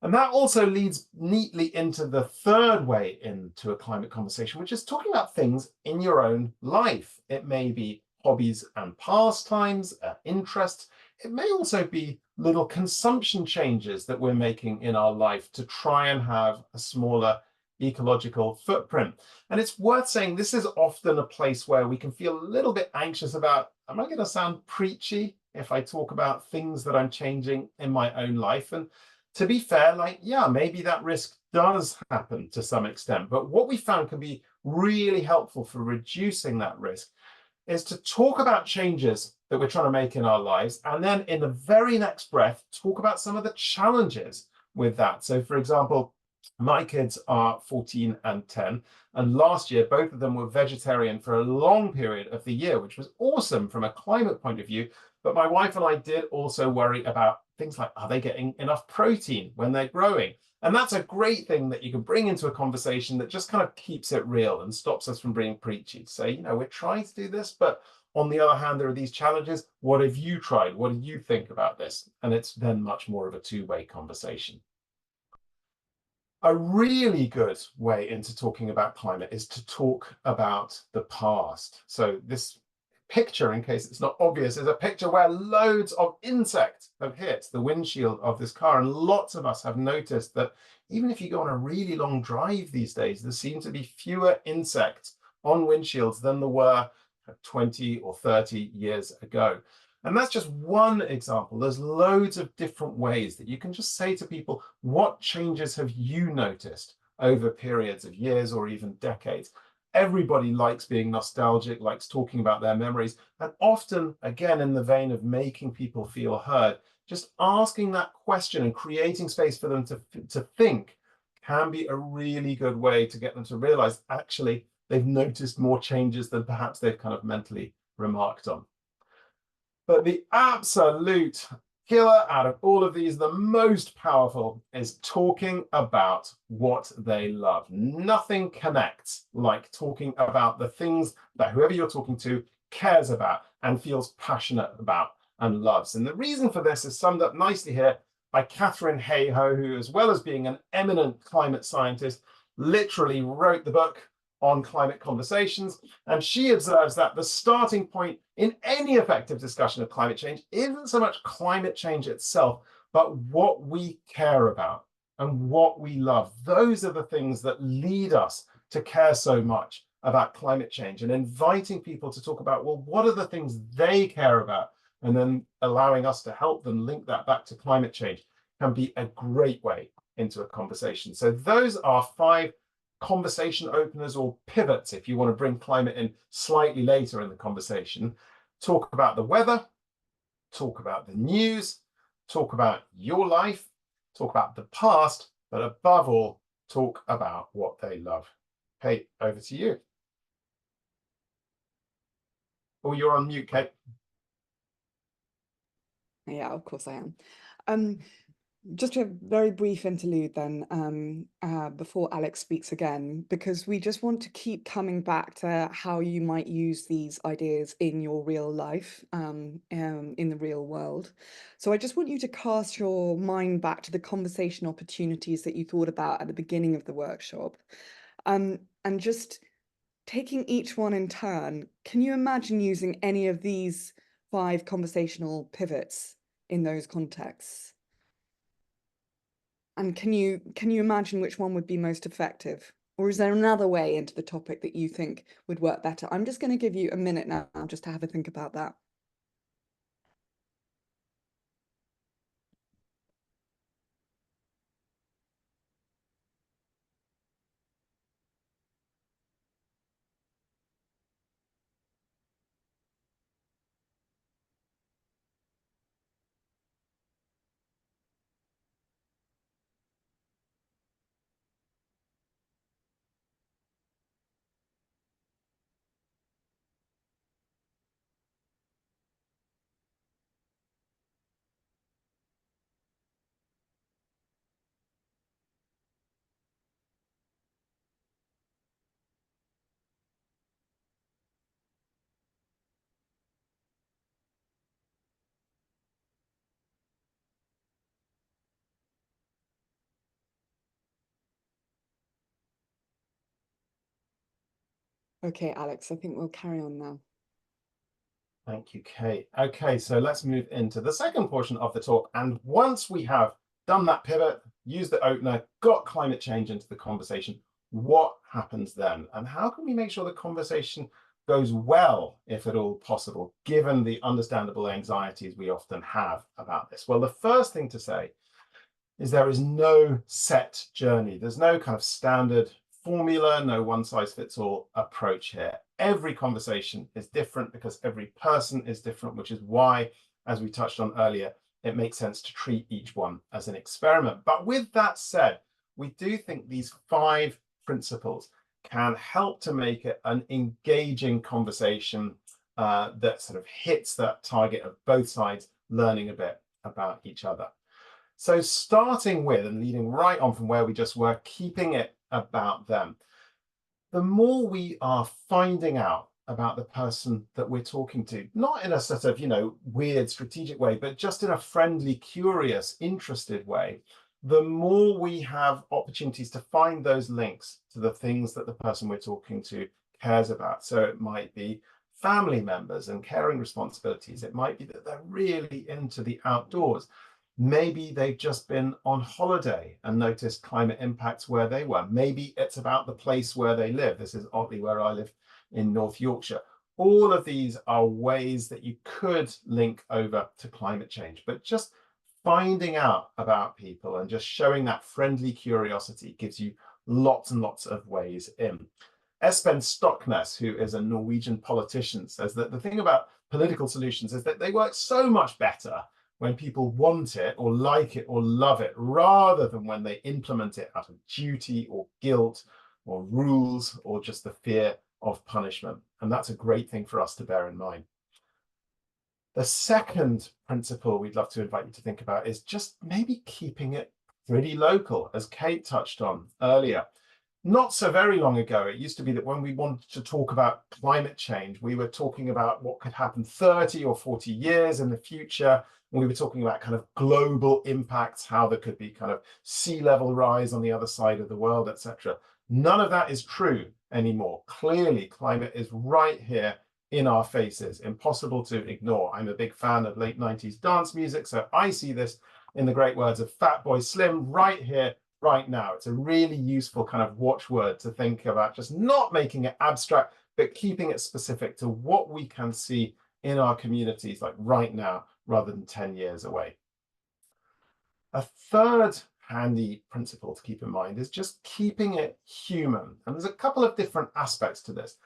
And that also leads neatly into the third way into a climate conversation, which is talking about things in your own life. It may be hobbies and pastimes, interests. It may also be little consumption changes that we're making in our life to try and have a smaller ecological footprint. And it's worth saying this is often a place where we can feel a little bit anxious about, am I going to sound preachy if I talk about things that I'm changing in my own life? And to be fair, yeah, maybe that risk does happen to some extent. But what we found can be really helpful for reducing that risk is to talk about changes that we're trying to make in our lives, and then in the very next breath, talk about some of the challenges with that. So, for example, my kids are 14 and 10, and last year, both of them were vegetarian for a long period of the year, which was awesome from a climate point of view. But my wife and I did also worry about things like, are they getting enough protein when they're growing? And that's a great thing that you can bring into a conversation that just kind of keeps it real and stops us from being preachy. Say, we're trying to do this, but on the other hand, there are these challenges. What have you tried? What do you think about this? And it's then much more of a two-way conversation. A really good way into talking about climate is to talk about the past. So this picture, in case it's not obvious, is a picture where loads of insects have hit the windshield of this car. And lots of us have noticed that even if you go on a really long drive these days, there seem to be fewer insects on windshields than there were 20 or 30 years ago. And that's just one example. There's loads of different ways that you can just say to people, what changes have you noticed over periods of years or even decades? Everybody likes being nostalgic, likes talking about their memories, and often, again, in the vein of making people feel heard, just asking that question and creating space for them to think can be a really good way to get them to realize, actually, they've noticed more changes than perhaps they've kind of mentally remarked on. But the absolute killer out of all of these, the most powerful, is talking about what they love. Nothing connects like talking about the things that whoever you're talking to cares about and feels passionate about and loves. And the reason for this is summed up nicely here by Catherine Hayhoe, who, as well as being an eminent climate scientist, literally wrote the book on climate conversations. And she observes that the starting point in any effective discussion of climate change isn't so much climate change itself, but what we care about and what we love. Those are the things that lead us to care so much about climate change, and inviting people to talk about, well, what are the things they care about? And then allowing us to help them link that back to climate change can be a great way into a conversation. So those are 5 conversation openers or pivots if you want to bring climate in slightly later in the conversation. Talk about the weather, talk about the news, talk about your life, talk about the past, but above all, talk about what they love. Kate, over to you. Oh, you're on mute, Kate. Yeah, of course I am. Just a very brief interlude then, before Alex speaks again, because we just want to keep coming back to how you might use these ideas in your real life, in the real world. So I just want you to cast your mind back to the conversation opportunities that you thought about at the beginning of the workshop, and just taking each one in turn. Can you imagine using any of these 5 conversational pivots in those contexts? And can you imagine which one would be most effective? Or is there another way into the topic that you think would work better? I'm just going to give you a minute now just to have a think about that. Okay, Alex, I think we'll carry on now. Thank you, Kate. Okay, so let's move into the second portion of the talk. And once we have done that pivot, used the opener, got climate change into the conversation, what happens then? And how can we make sure the conversation goes well, if at all possible, given the understandable anxieties we often have about this? Well, the first thing to say is there is no set journey. There's no kind of standard formula, no one-size-fits-all approach here. Every conversation is different because every person is different, which is why, as we touched on earlier, it makes sense to treat each one as an experiment. But with that said, we do think these 5 principles can help to make it an engaging conversation that sort of hits that target of both sides learning a bit about each other. So starting with and leading right on from where we just were, keeping it about them. The more we are finding out about the person that we're talking to, not in a sort of, weird strategic way, but just in a friendly, curious, interested way, the more we have opportunities to find those links to the things that the person we're talking to cares about. So it might be family members and caring responsibilities. It might be that they're really into the outdoors. Maybe they've just been on holiday and noticed climate impacts where they were. Maybe it's about the place where they live. This is oddly where I live in North Yorkshire. All of these are ways that you could link over to climate change, but just finding out about people and just showing that friendly curiosity gives you lots and lots of ways in. Espen Stoknes, who is a Norwegian politician, says that the thing about political solutions is that they work so much better when people want it or like it or love it, rather than when they implement it out of duty or guilt or rules or just the fear of punishment. And that's a great thing for us to bear in mind. The second principle we'd love to invite you to think about is just maybe keeping it pretty local, as Kate touched on earlier. Not so very long ago, it used to be that when we wanted to talk about climate change, we were talking about what could happen 30 or 40 years in the future. We were talking about kind of global impacts, how there could be kind of sea level rise on the other side of the world, etc. None of that is true anymore. Clearly, climate is right here in our faces, impossible to ignore. I'm a big fan of late 90s dance music, so I see this in the great words of Fatboy Slim right here, right now. It's a really useful kind of watchword to think about, just not making it abstract, but keeping it specific to what we can see in our communities like right now, rather than 10 years away. A third handy principle to keep in mind is just keeping it human. And there's a couple of different aspects to this.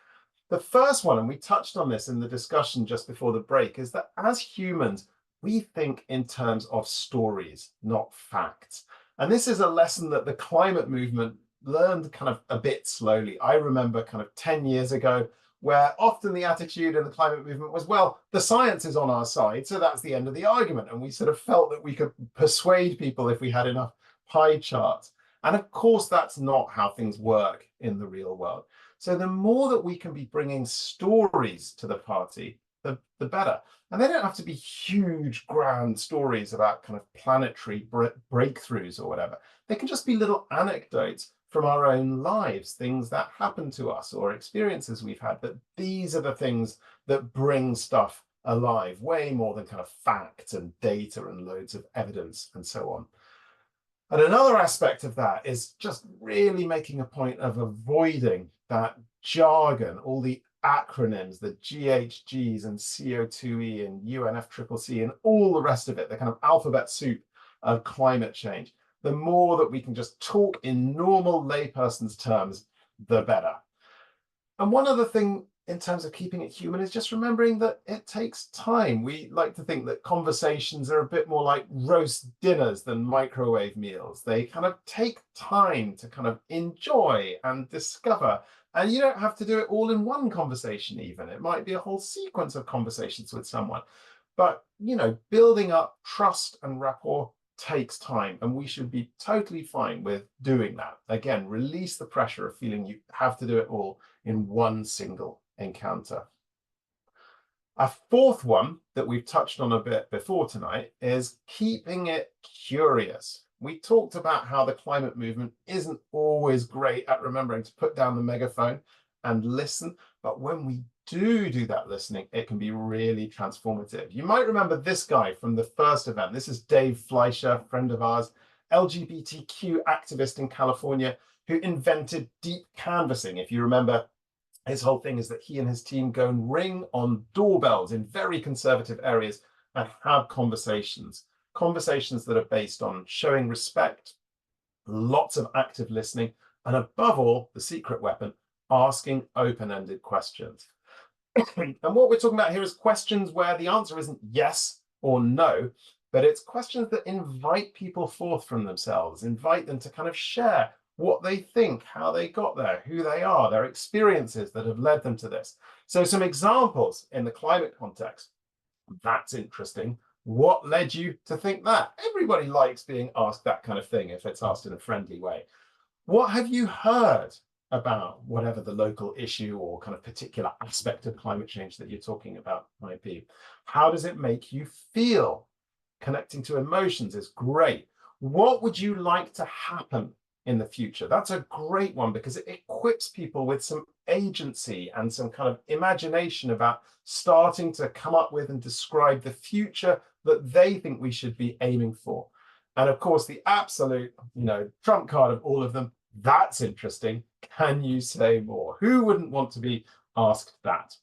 The first one, and we touched on this in the discussion just before the break, is that as humans, we think in terms of stories, not facts. And this is a lesson that the climate movement learned kind of a bit slowly. I remember kind of 10 years ago, where often the attitude in the climate movement was, well, the science is on our side, so that's the end of the argument. And we sort of felt that we could persuade people if we had enough pie charts. And of course, that's not how things work in the real world. So the more that we can be bringing stories to the party, the better. And they don't have to be huge, grand stories about kind of planetary breakthroughs or whatever. They can just be little anecdotes from our own lives, things that happen to us or experiences we've had. But these are the things that bring stuff alive, way more than kind of facts and data and loads of evidence and so on. And another aspect of that is just really making a point of avoiding that jargon, all the acronyms, the GHGs and CO2E and UNFCCC and all the rest of it, the kind of alphabet soup of climate change. The more that we can just talk in normal layperson's terms, the better. And one other thing in terms of keeping it human is just remembering that it takes time. We like to think that conversations are a bit more like roast dinners than microwave meals. They kind of take time to kind of enjoy and discover. And you don't have to do it all in one conversation even. It might be a whole sequence of conversations with someone. But, you know, building up trust and rapport takes time, and we should be totally fine with doing that. Again, release the pressure of feeling you have to do it all in one single encounter. A fourth one that we've touched on a bit before tonight is keeping it curious. We talked about how the climate movement isn't always great at remembering to put down the megaphone and listen, but when we do that listening, it can be really transformative. You might remember this guy from the first event. This is Dave Fleischer, friend of ours, LGBTQ activist in California, who invented deep canvassing. If you remember, his whole thing is that he and his team go and ring on doorbells in very conservative areas and have conversations that are based on showing respect, lots of active listening, and above all, the secret weapon, asking open-ended questions. And what we're talking about here is questions where the answer isn't yes or no, but it's questions that invite people forth from themselves, invite them to kind of share what they think, how they got there, who they are, their experiences that have led them to this. So some examples in the climate context. That's interesting. What led you to think that? Everybody likes being asked that kind of thing if it's asked in a friendly way. What have you heard about whatever the local issue or kind of particular aspect of climate change that you're talking about might be? How does it make you feel? Connecting to emotions is great. What would you like to happen in the future? That's a great one because it equips people with some agency and some kind of imagination about starting to come up with and describe the future that they think we should be aiming for. And of course, the absolute, trump card of all of them, that's interesting. Can you say more? Who wouldn't want to be asked that?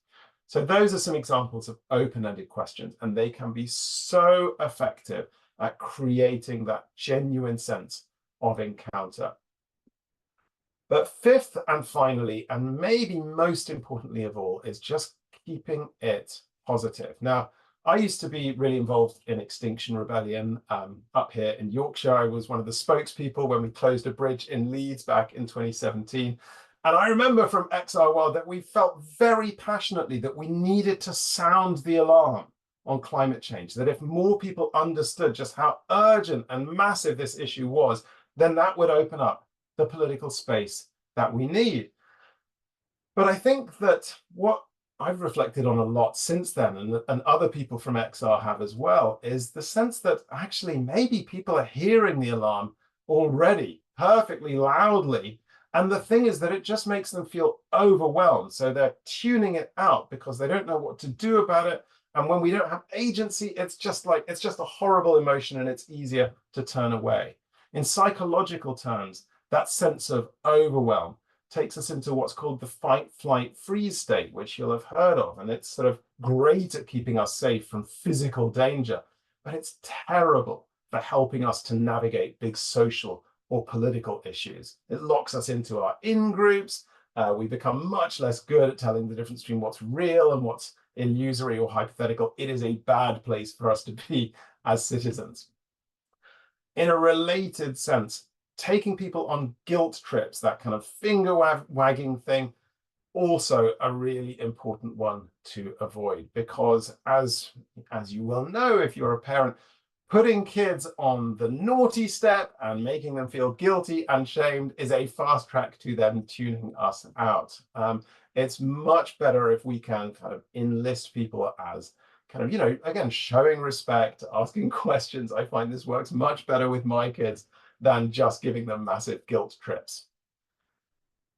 So those are some examples of open-ended questions, and they can be so effective at creating that genuine sense of encounter. But fifth and finally, and maybe most importantly of all, is just keeping it positive. Now, I used to be really involved in Extinction Rebellion up here in Yorkshire. I was one of the spokespeople when we closed a bridge in Leeds back in 2017. And I remember from XR World that we felt very passionately that we needed to sound the alarm on climate change, that if more people understood just how urgent and massive this issue was, then that would open up the political space that we need. But I think that what I've reflected on a lot since then, and other people from XR have as well, is the sense that actually maybe people are hearing the alarm already perfectly loudly. And the thing is that it just makes them feel overwhelmed. So they're tuning it out because they don't know what to do about it. And when we don't have agency, it's just a horrible emotion and it's easier to turn away. In psychological terms, that sense of overwhelm takes us into what's called the fight, flight, freeze state, which you'll have heard of. And it's sort of great at keeping us safe from physical danger, but it's terrible for helping us to navigate big social or political issues. It locks us into our in-groups. We become much less good at telling the difference between what's real and what's illusory or hypothetical. It is a bad place for us to be as citizens. In a related sense, taking people on guilt trips, that kind of finger wagging thing, also a really important one to avoid, because as you well know, if you're a parent, putting kids on the naughty step and making them feel guilty and shamed is a fast track to them tuning us out. It's much better if we can kind of enlist people as kind of, again, showing respect, asking questions. I find this works much better with my kids than just giving them massive guilt trips.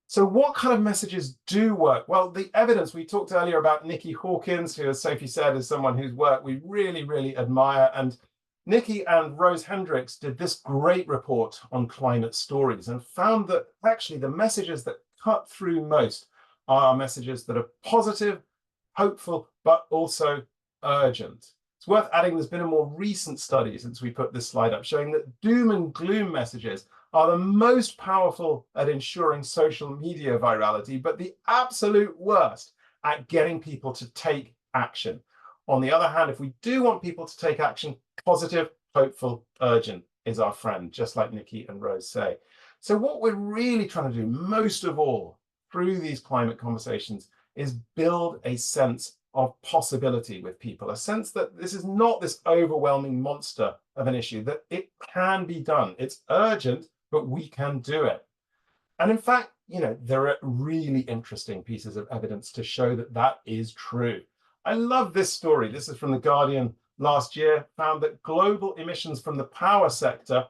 So what kind of messages do work? Well, the evidence, we talked earlier about Nikki Hawkins, who, as Sophie said, is someone whose work we really, really admire. And Nikki and Rose Hendricks did this great report on climate stories and found that actually the messages that cut through most are messages that are positive, hopeful, but also urgent. It's worth adding, there's been a more recent study since we put this slide up showing that doom and gloom messages are the most powerful at ensuring social media virality, but the absolute worst at getting people to take action. On the other hand, if we do want people to take action, positive, hopeful, urgent is our friend, just like Nikki and Rose say. So what we're really trying to do most of all through these climate conversations is build a sense of possibility with people, a sense that this is not this overwhelming monster of an issue, that it can be done. It's urgent, but we can do it. And in fact, there are really interesting pieces of evidence to show that that is true. I love this story. This is from The Guardian last year, found that global emissions from the power sector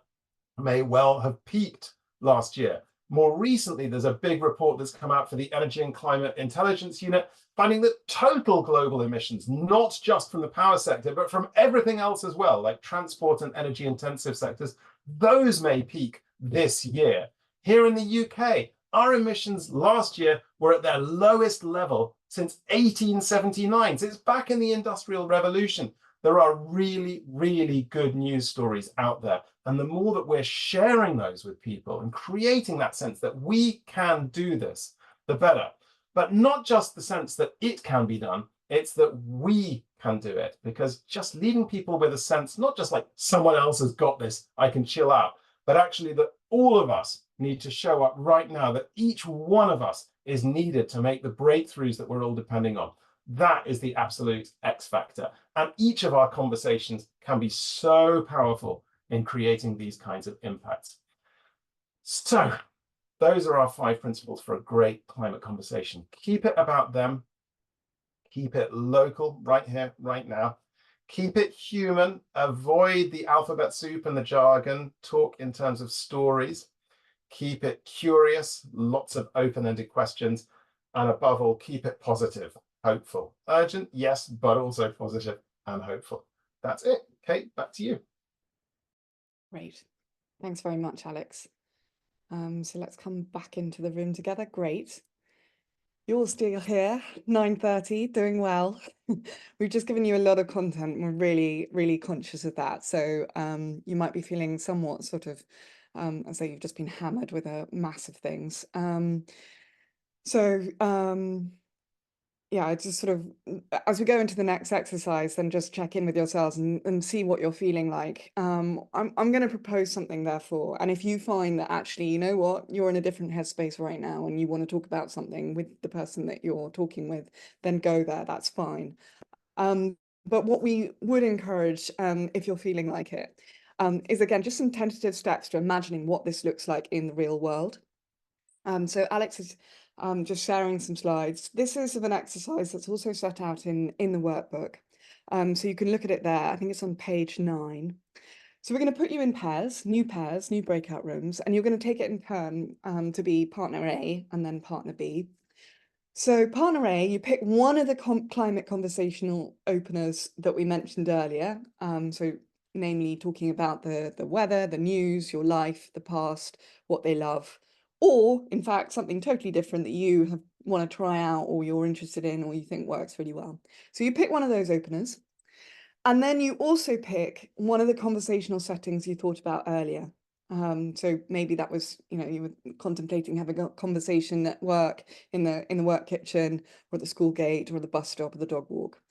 may well have peaked last year. More recently, there's a big report that's come out for the Energy and Climate Intelligence Unit, finding that total global emissions, not just from the power sector, but from everything else as well, like transport and energy intensive sectors, those may peak this year. Here in the UK, our emissions last year were at their lowest level since 1879. So it's back in the Industrial Revolution. There are really, really good news stories out there. And the more that we're sharing those with people and creating that sense that we can do this, the better. But not just the sense that it can be done, it's that we can do it. Because just leaving people with a sense, not just like someone else has got this, I can chill out, but actually that all of us need to show up right now, that each one of us is needed to make the breakthroughs that we're all depending on. That is the absolute X factor. And each of our conversations can be so powerful in creating these kinds of impacts. So those are our 5 principles for a great climate conversation. Keep it about them. Keep it local, right here, right now. Keep it human, avoid the alphabet soup and the jargon, talk in terms of stories, keep it curious, lots of open-ended questions, and above all, keep it positive, hopeful. Urgent, yes, but also positive and hopeful. That's it. Kate, back to you. Great. Thanks very much, Alex. So let's come back into the room together. Great. You're still here, 9:30, doing well. We've just given you a lot of content. We're really, really conscious of that. So you might be feeling somewhat sort of as though you've just been hammered with a massive things. Yeah, just sort of as we go into the next exercise, then just check in with yourselves and see what you're feeling like. I'm going to propose something, therefore, and if you find that actually, you know what, you're in a different headspace right now and you want to talk about something with the person that you're talking with, then go there. That's fine. But what we would encourage, if you're feeling like it, is again just some tentative steps to imagining what this looks like in the real world. So Alex is just sharing some slides. This is of an exercise that's also set out in the workbook. So you can look at it there. I think it's on page 9. So we're going to put you in pairs, new breakout rooms, and you're going to take it in turn to be partner A and then partner B. So partner A, you pick one of the climate conversational openers that we mentioned earlier. So namely talking about the weather, the news, your life, the past, what they love, or in fact, something totally different that you want to try out or you're interested in or you think works really well. So you pick one of those openers. And then you also pick one of the conversational settings you thought about earlier. So maybe that was, you were contemplating having a conversation at work in the work kitchen or at the school gate or the bus stop or the dog walk.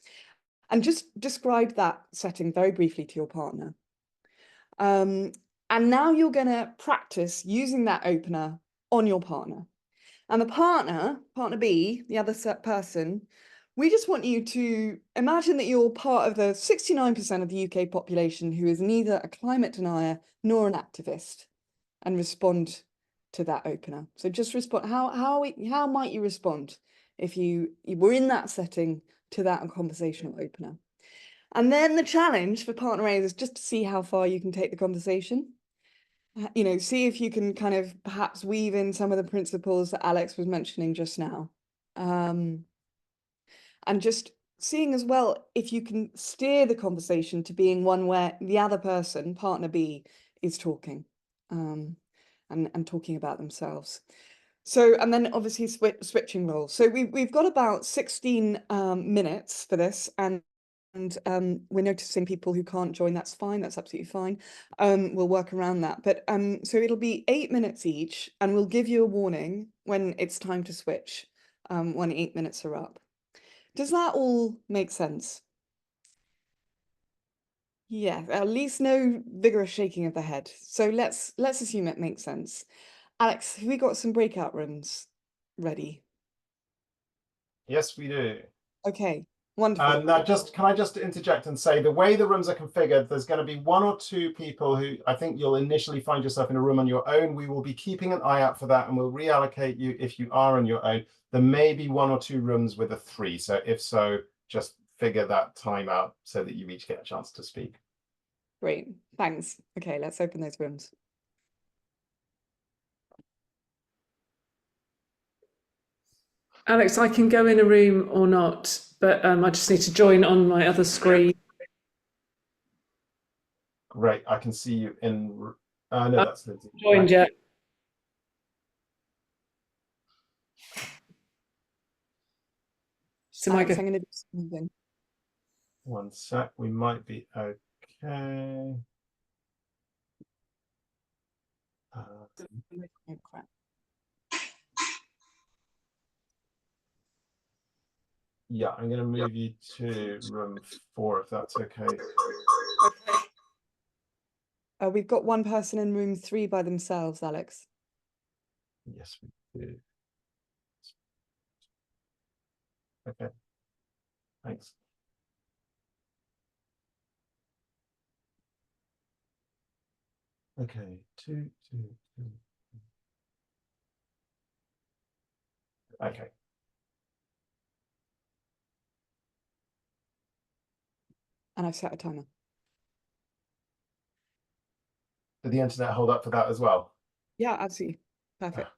And just describe that setting very briefly to your partner. And now you're going to practice using that opener on your partner. And the partner B, the other person, we just want you to imagine that you're part of the 69% of the UK population who is neither a climate denier nor an activist, and respond to that opener. So just respond. How might you respond if you were in that setting to that conversational opener? And then the challenge for partner A is just to see how far you can take the conversation. See if you can kind of perhaps weave in some of the principles that Alex was mentioning just now. And just seeing as well if you can steer the conversation to being one where the other person, partner B, is talking and talking about themselves. So, and then obviously switching roles. So we've got about 16 minutes for this, and we're noticing people who can't join. That's fine. That's absolutely fine. We'll work around that. But so it'll be 8 minutes each, and we'll give you a warning when it's time to switch, when 8 minutes are up. Does that all make sense? Yeah, at least no vigorous shaking of the head. So let's assume it makes sense. Alex, have we got some breakout rooms ready? Yes, we do. Okay. Wonderful. And can I just interject and say the way the rooms are configured, there's going to be 1 or 2 people who I think you'll initially find yourself in a room on your own. We will be keeping an eye out for that, and we'll reallocate you if you are on your own. There may be 1 or 2 rooms with a 3. So if so, just figure that time out so that you each get a chance to speak. Great. Thanks. Okay, let's open those rooms. Alex, I can go in a room or not, but I just need to join on my other screen. Great, I can see you in. No, that's Lindsay. Joined yet? So Alex, I'm going to do something. 1 sec, we might be okay. Oh, crap. Yeah, I'm going to move you to room 4 if that's okay. We've got 1 person in room 3 by themselves, Alex. Yes, we do. Okay. Thanks. Okay, 2, 2, 2. Okay. And I've set a timer. Did the internet hold up for that as well? Yeah, absolutely. Perfect.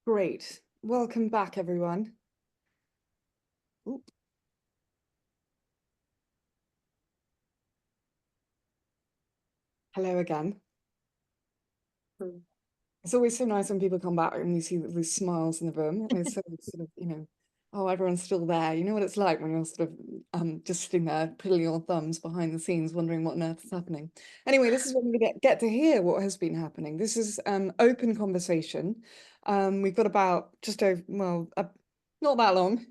Great. Welcome back, everyone. Oop. Hello again. It's always so nice when people come back and you see these smiles in the room. And it's so sort of, you know, oh, everyone's still there. You know what it's like when you're sort of just sitting there, twiddling your thumbs behind the scenes, wondering what on earth is happening. Anyway, this is when we get to hear what has been happening. This is open conversation. We've got about just over, well, not that long,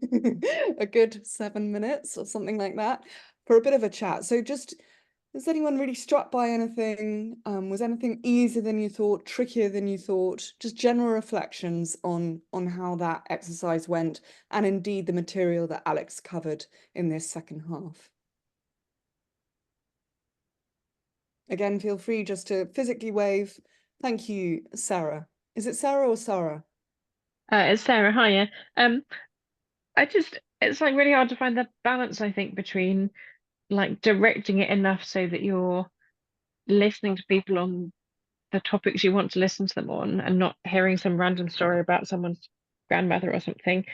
a good 7 minutes or something like that for a bit of a chat. So just, was anyone really struck by anything? Was anything easier than you thought, trickier than you thought? Just general reflections on how that exercise went, and indeed the material that Alex covered in this second half. Again, feel free just to physically wave. Thank you, Sarah. Is it Sarah or Sarah? It's Sarah. Hiya. It's like really hard to find the balance, I think, between like directing it enough so that you're listening to people on the topics you want to listen to them on, and not hearing some random story about someone's grandmother or something,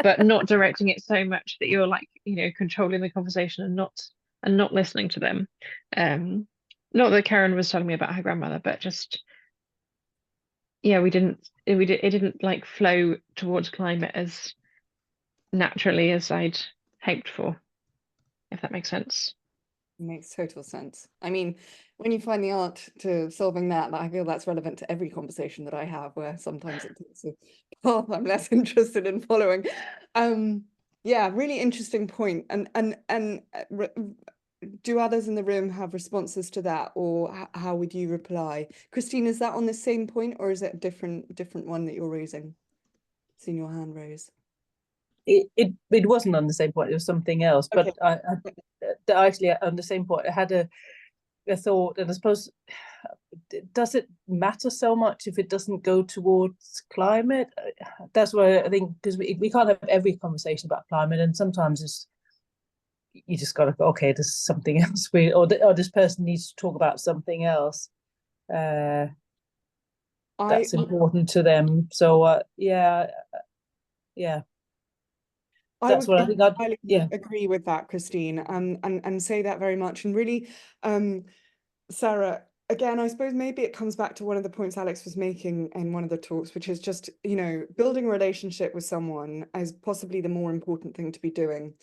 but not directing it so much that you're like, you know, controlling the conversation and not listening to them. Not that Karen was telling me about her grandmother, but just, yeah, it didn't like flow towards climate as naturally as I'd hoped for, if that makes sense. Makes total sense. I mean, when you find the art to solving that, I feel that's relevant to every conversation that I have, where sometimes it takes a path I'm less interested in following. Yeah, really interesting point. And do others in the room have responses to that, or how would you reply? Christine, is that on the same point, or is it a different one that you're raising? Seen your hand raise. It wasn't on the same point, it was something else. Okay. But I actually on the same point, I had a thought, and I suppose, does it matter so much if it doesn't go towards climate? That's why I think, because we can't have every conversation about climate, and sometimes you just got to go, okay, there's something else, or this person needs to talk about something else that's important to them. So yeah. That's what I think. I agree with that, Christine, and say that very much. And really, Sarah, again, I suppose maybe it comes back to one of the points Alex was making in one of the talks, which is just, you know, building a relationship with someone is possibly the more important thing to be doing.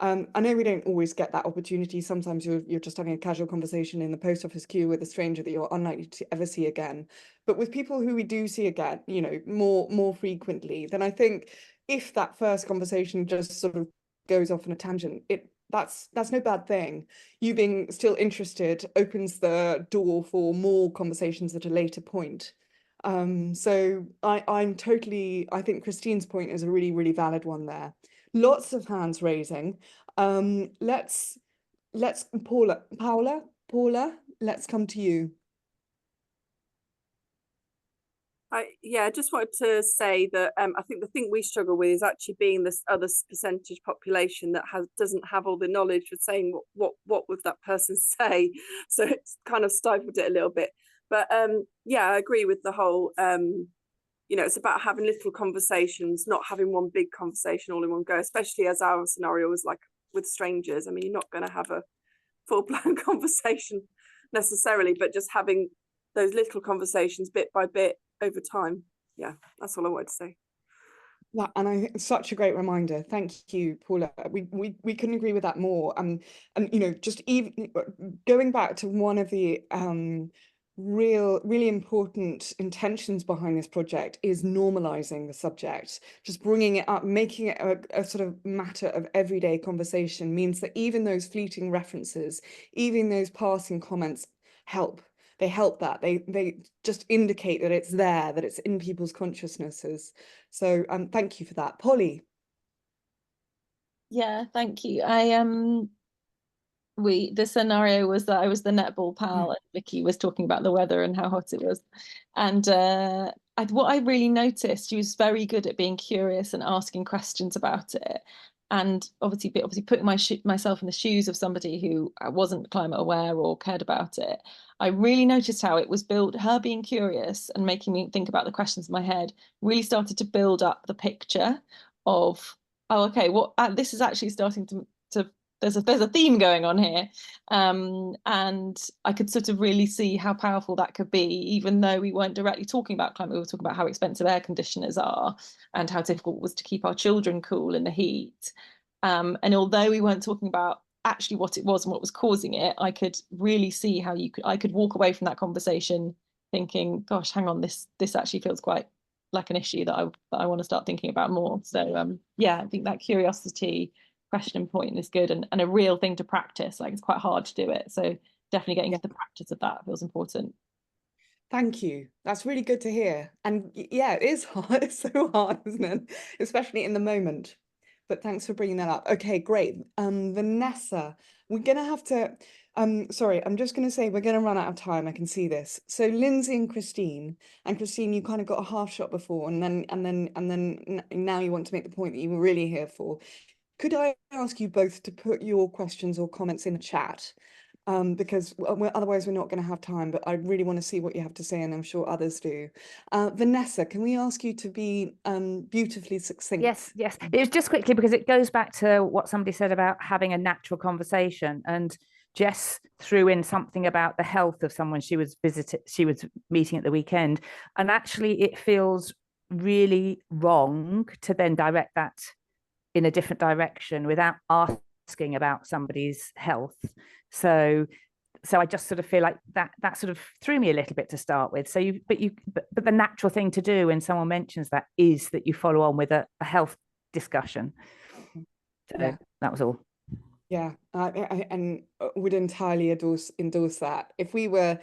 I know we don't always get that opportunity. Sometimes you're just having a casual conversation in the post office queue with a stranger that you're unlikely to ever see again. But with people who we do see again, you know, more frequently, then I think if that first conversation just sort of goes off on a tangent, that's no bad thing. You being still interested opens the door for more conversations at a later point. So I think Christine's point is a really, really valid one there. Lots of hands raising. Let's Paula, let's come to you. I just wanted to say that I think the thing we struggle with is actually being this other percentage population that doesn't have all the knowledge for saying what would that person say. So it's kind of stifled it a little bit. But yeah, I agree with the whole, you know, it's about having little conversations, not having one big conversation all in one go, especially as our scenario was like with strangers. I mean, you're not going to have a full-blown conversation necessarily, but just having those little conversations bit by bit over time. Yeah, that's all I wanted to say. Yeah, and I think it's such a great reminder. Thank you, Paula. We couldn't agree with that more. And you know, just even going back to one of the really important intentions behind this project is normalizing the subject, just bringing it up, making it a sort of matter of everyday conversation means that even those fleeting references, even those passing comments help. They help that. They just indicate that it's there, that it's in people's consciousnesses. So thank you for that. Polly. Yeah, thank you. The scenario was that I was the netball pal and Vicky was talking about the weather and how hot it was. And what I really noticed, she was very good at being curious and asking questions about it. And obviously putting myself in the shoes of somebody who wasn't climate aware or cared about it, I really noticed how it was built. Her being curious and making me think about the questions in my head really started to build up the picture of, oh, okay, what this is actually starting to there's a theme going on here, and I could sort of really see how powerful that could be, even though we weren't directly talking about climate. We were talking about how expensive air conditioners are and how difficult it was to keep our children cool in the heat. And although we weren't talking about actually what it was and what was causing it, I could really see how I could walk away from that conversation thinking, gosh, hang on, this actually feels quite like an issue that I want to start thinking about more. So yeah, I think that curiosity question point is good, and a real thing to practice. Like, it's quite hard to do it, so definitely getting to the practice of that feels important. Thank you. That's really good to hear. And yeah, it is hard. It's so hard, isn't it? Especially in the moment. But thanks for bringing that up. Okay, great. Vanessa, we're going to have to, sorry, I'm just going to say we're going to run out of time. I can see this. So Lindsay and Christine, you kind of got a half shot before, and then now you want to make the point that you were really here for. Could I ask you both to put your questions or comments in the chat? Because otherwise we're not going to have time, but I really want to see what you have to say, and I'm sure others do. Vanessa, can we ask you to be beautifully succinct? Yes. It was just quickly, because it goes back to what somebody said about having a natural conversation, and Jess threw in something about the health of someone she was meeting at the weekend, and actually it feels really wrong to then direct that in a different direction without asking about somebody's health. So I just sort of feel like that sort of threw me a little bit to start with. So but the natural thing to do when someone mentions that is that you follow on with a health discussion. So that was all. Yeah, and would entirely endorse that. If we were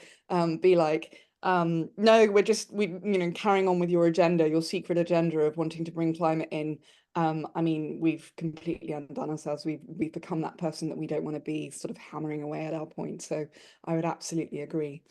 be like, no, we carrying on with your agenda, your secret agenda of wanting to bring climate in. I mean, we've completely undone ourselves. We've become that person that we don't want to be, sort of hammering away at our point. So I would absolutely agree.